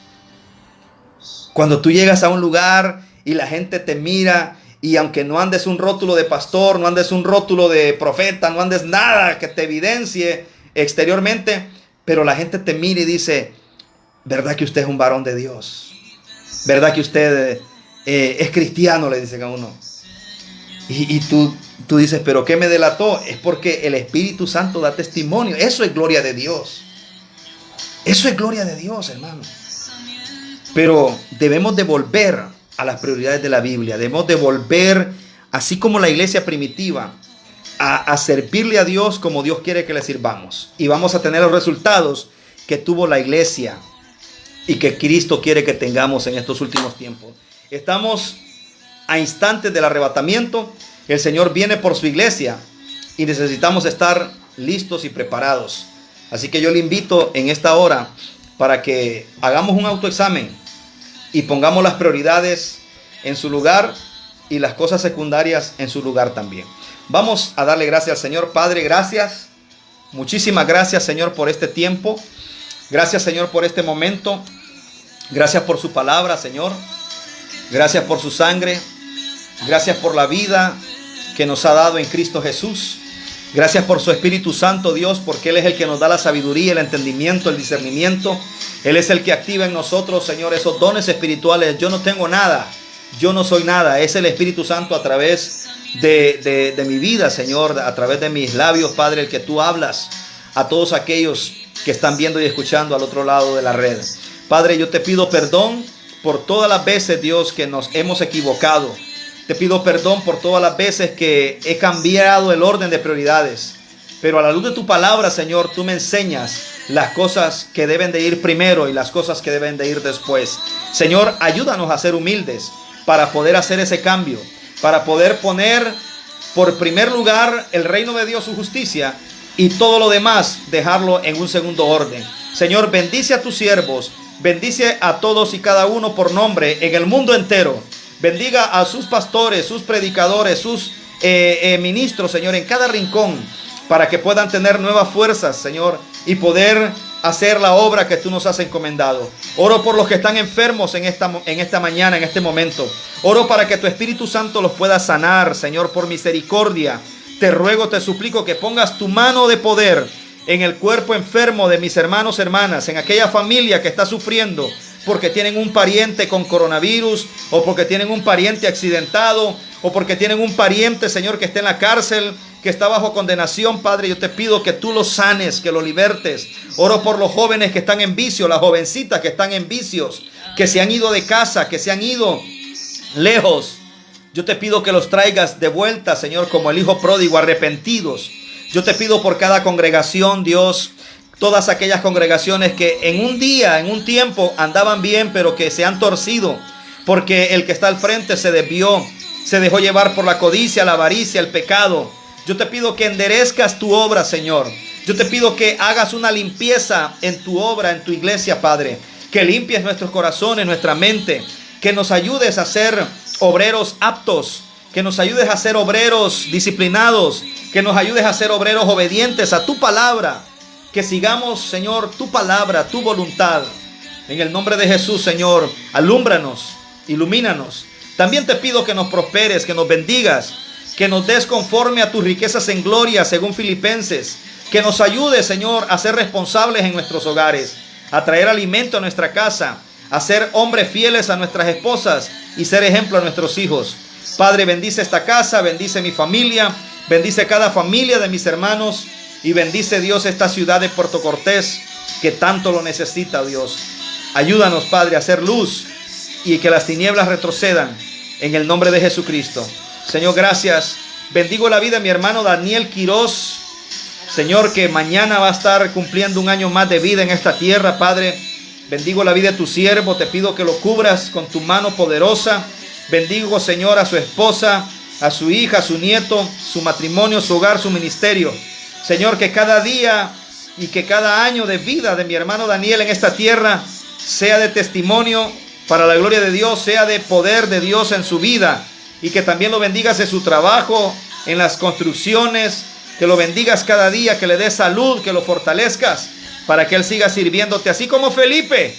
Cuando tú llegas a un lugar y la gente te mira, y aunque no andes un rótulo de pastor, no andes un rótulo de profeta, no andes nada que te evidencie exteriormente, pero la gente te mira y dice: ¿verdad que usted es un varón de Dios? ¿Verdad que usted es cristiano? Le dicen a uno. Y tú dices: ¿pero qué me delató? Es porque el Espíritu Santo da testimonio. Eso es gloria de Dios. Eso es gloria de Dios, hermano. Pero debemos de volver a las prioridades de la Biblia. Debemos de volver, así como la iglesia primitiva, a servirle a Dios como Dios quiere que le sirvamos. Y vamos a tener los resultados que tuvo la iglesia y que Cristo quiere que tengamos en estos últimos tiempos. Estamos a instantes del arrebatamiento. El Señor viene por su iglesia y necesitamos estar listos y preparados. Así que yo le invito en esta hora para que hagamos un autoexamen y pongamos las prioridades en su lugar y las cosas secundarias en su lugar también. Vamos a darle gracias al Señor. Padre, gracias. Muchísimas gracias, Señor, por este tiempo. Gracias, Señor, por este momento. Gracias por su palabra, Señor. Gracias por su sangre. Gracias por la vida que nos ha dado en Cristo Jesús. Gracias por su Espíritu Santo, Dios, porque Él es el que nos da la sabiduría, el entendimiento, el discernimiento. Él es el que activa en nosotros, Señor, esos dones espirituales. Yo no tengo nada, yo no soy nada. Es el Espíritu Santo a través de mi vida, Señor, a través de mis labios, Padre, el que tú hablas a todos aquellos que están viendo y escuchando al otro lado de la red. Padre, yo te pido perdón por todas las veces, Dios, que nos hemos equivocado. Te pido perdón por todas las veces que he cambiado el orden de prioridades. Pero a la luz de tu palabra, Señor, tú me enseñas las cosas que deben de ir primero y las cosas que deben de ir después. Señor, ayúdanos a ser humildes para poder hacer ese cambio, para poder poner por primer lugar el reino de Dios, su justicia, y todo lo demás dejarlo en un segundo orden. Señor, bendice a tus siervos, bendice a todos y cada uno por nombre en el mundo entero. Bendiga a sus pastores, sus predicadores, sus ministros, Señor, en cada rincón, para que puedan tener nuevas fuerzas, Señor, y poder hacer la obra que tú nos has encomendado. Oro por los que están enfermos en esta mañana, en este momento. Oro para que tu Espíritu Santo los pueda sanar, Señor, por misericordia. Te ruego, te suplico que pongas tu mano de poder en el cuerpo enfermo de mis hermanos, hermanas, en aquella familia que está sufriendo porque tienen un pariente con coronavirus, o porque tienen un pariente accidentado, o porque tienen un pariente, Señor, que está en la cárcel, que está bajo condenación. Padre, yo te pido que tú los sanes, que los libertes. Oro por los jóvenes que están en vicio, las jovencitas que están en vicios, que se han ido de casa, que se han ido lejos. Yo te pido que los traigas de vuelta, Señor, como el hijo pródigo, arrepentidos. Yo te pido por cada congregación, Dios, todas aquellas congregaciones que en un día, en un tiempo andaban bien, pero que se han torcido porque el que está al frente se desvió, se dejó llevar por la codicia, la avaricia, el pecado. Yo te pido que enderezcas tu obra, Señor. Yo te pido que hagas una limpieza en tu obra, en tu iglesia, Padre. Que limpies nuestros corazones, nuestra mente. Que nos ayudes a ser obreros aptos. Que nos ayudes a ser obreros disciplinados. Que nos ayudes a ser obreros obedientes a tu palabra. Que sigamos, Señor, tu palabra, tu voluntad. En el nombre de Jesús, Señor, alúmbranos, ilumínanos. También te pido que nos prosperes, que nos bendigas, que nos des conforme a tus riquezas en gloria, según Filipenses. Que nos ayudes, Señor, a ser responsables en nuestros hogares, a traer alimento a nuestra casa, a ser hombres fieles a nuestras esposas y ser ejemplo a nuestros hijos. Padre, bendice esta casa, bendice mi familia, bendice cada familia de mis hermanos. Y bendice, Dios, esta ciudad de Puerto Cortés, que tanto lo necesita, Dios. Ayúdanos, Padre, a hacer luz y que las tinieblas retrocedan en el nombre de Jesucristo. Señor, gracias. Bendigo la vida de mi hermano Daniel Quiroz, Señor, que mañana va a estar cumpliendo un año más de vida en esta tierra, Padre. Bendigo la vida de tu siervo. Te pido que lo cubras con tu mano poderosa. Bendigo, Señor, a su esposa, a su hija, a su nieto, su matrimonio, su hogar, su ministerio. Señor, que cada día y que cada año de vida de mi hermano Daniel en esta tierra sea de testimonio para la gloria de Dios, sea de poder de Dios en su vida, y que también lo bendigas en su trabajo, en las construcciones, que lo bendigas cada día, que le des salud, que lo fortalezcas para que él siga sirviéndote, así como Felipe,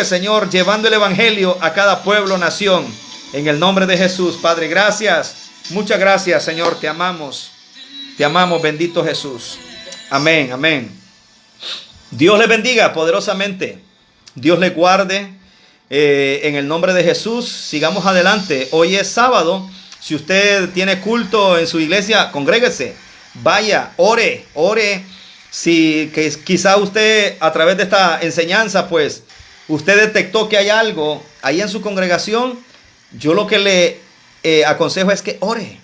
Señor, llevando el evangelio a cada pueblo, nación, en el nombre de Jesús. Padre, gracias, muchas gracias, Señor, te amamos. Te amamos, bendito Jesús. Amén, amén. Dios les bendiga poderosamente. Dios les guarde. En el nombre de Jesús, sigamos adelante. Hoy es sábado. Si usted tiene culto en su iglesia, congréguese. Vaya, ore. Si que quizá usted a través de esta enseñanza, pues, usted detectó que hay algo ahí en su congregación. Yo lo que le aconsejo es que ore.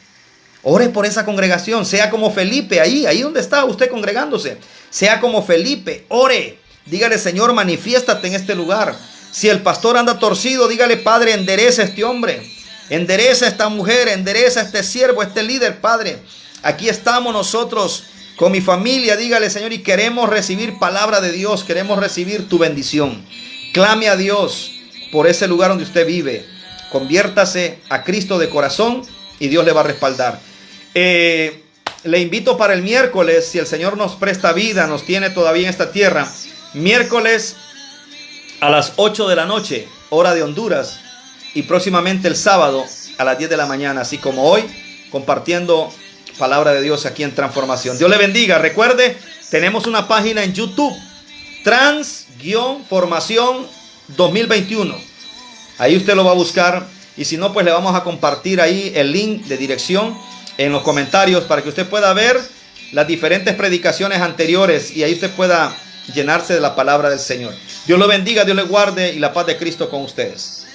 Ore por esa congregación, sea como Felipe, ahí donde está usted congregándose. Sea como Felipe, ore. Dígale, Señor, manifiéstate en este lugar. Si el pastor anda torcido, dígale, Padre, endereza a este hombre. Endereza a esta mujer, endereza a este siervo, a este líder, Padre. Aquí estamos nosotros con mi familia, dígale, Señor, y queremos recibir palabra de Dios, queremos recibir tu bendición. Clame a Dios por ese lugar donde usted vive. Conviértase a Cristo de corazón y Dios le va a respaldar. Le invito para el miércoles, si el Señor nos presta vida, nos tiene todavía en esta tierra. Miércoles a las 8 de la noche, hora de Honduras, y próximamente el sábado a las 10 de la mañana, así como hoy, compartiendo palabra de Dios aquí en Transformación. Dios le bendiga. Recuerde, tenemos una página en YouTube, Trans-Formación 2021. Ahí usted lo va a buscar, y si no, pues le vamos a compartir ahí el link de dirección en los comentarios para que usted pueda ver las diferentes predicaciones anteriores y ahí usted pueda llenarse de la palabra del Señor. Dios lo bendiga, Dios le guarde y la paz de Cristo con ustedes.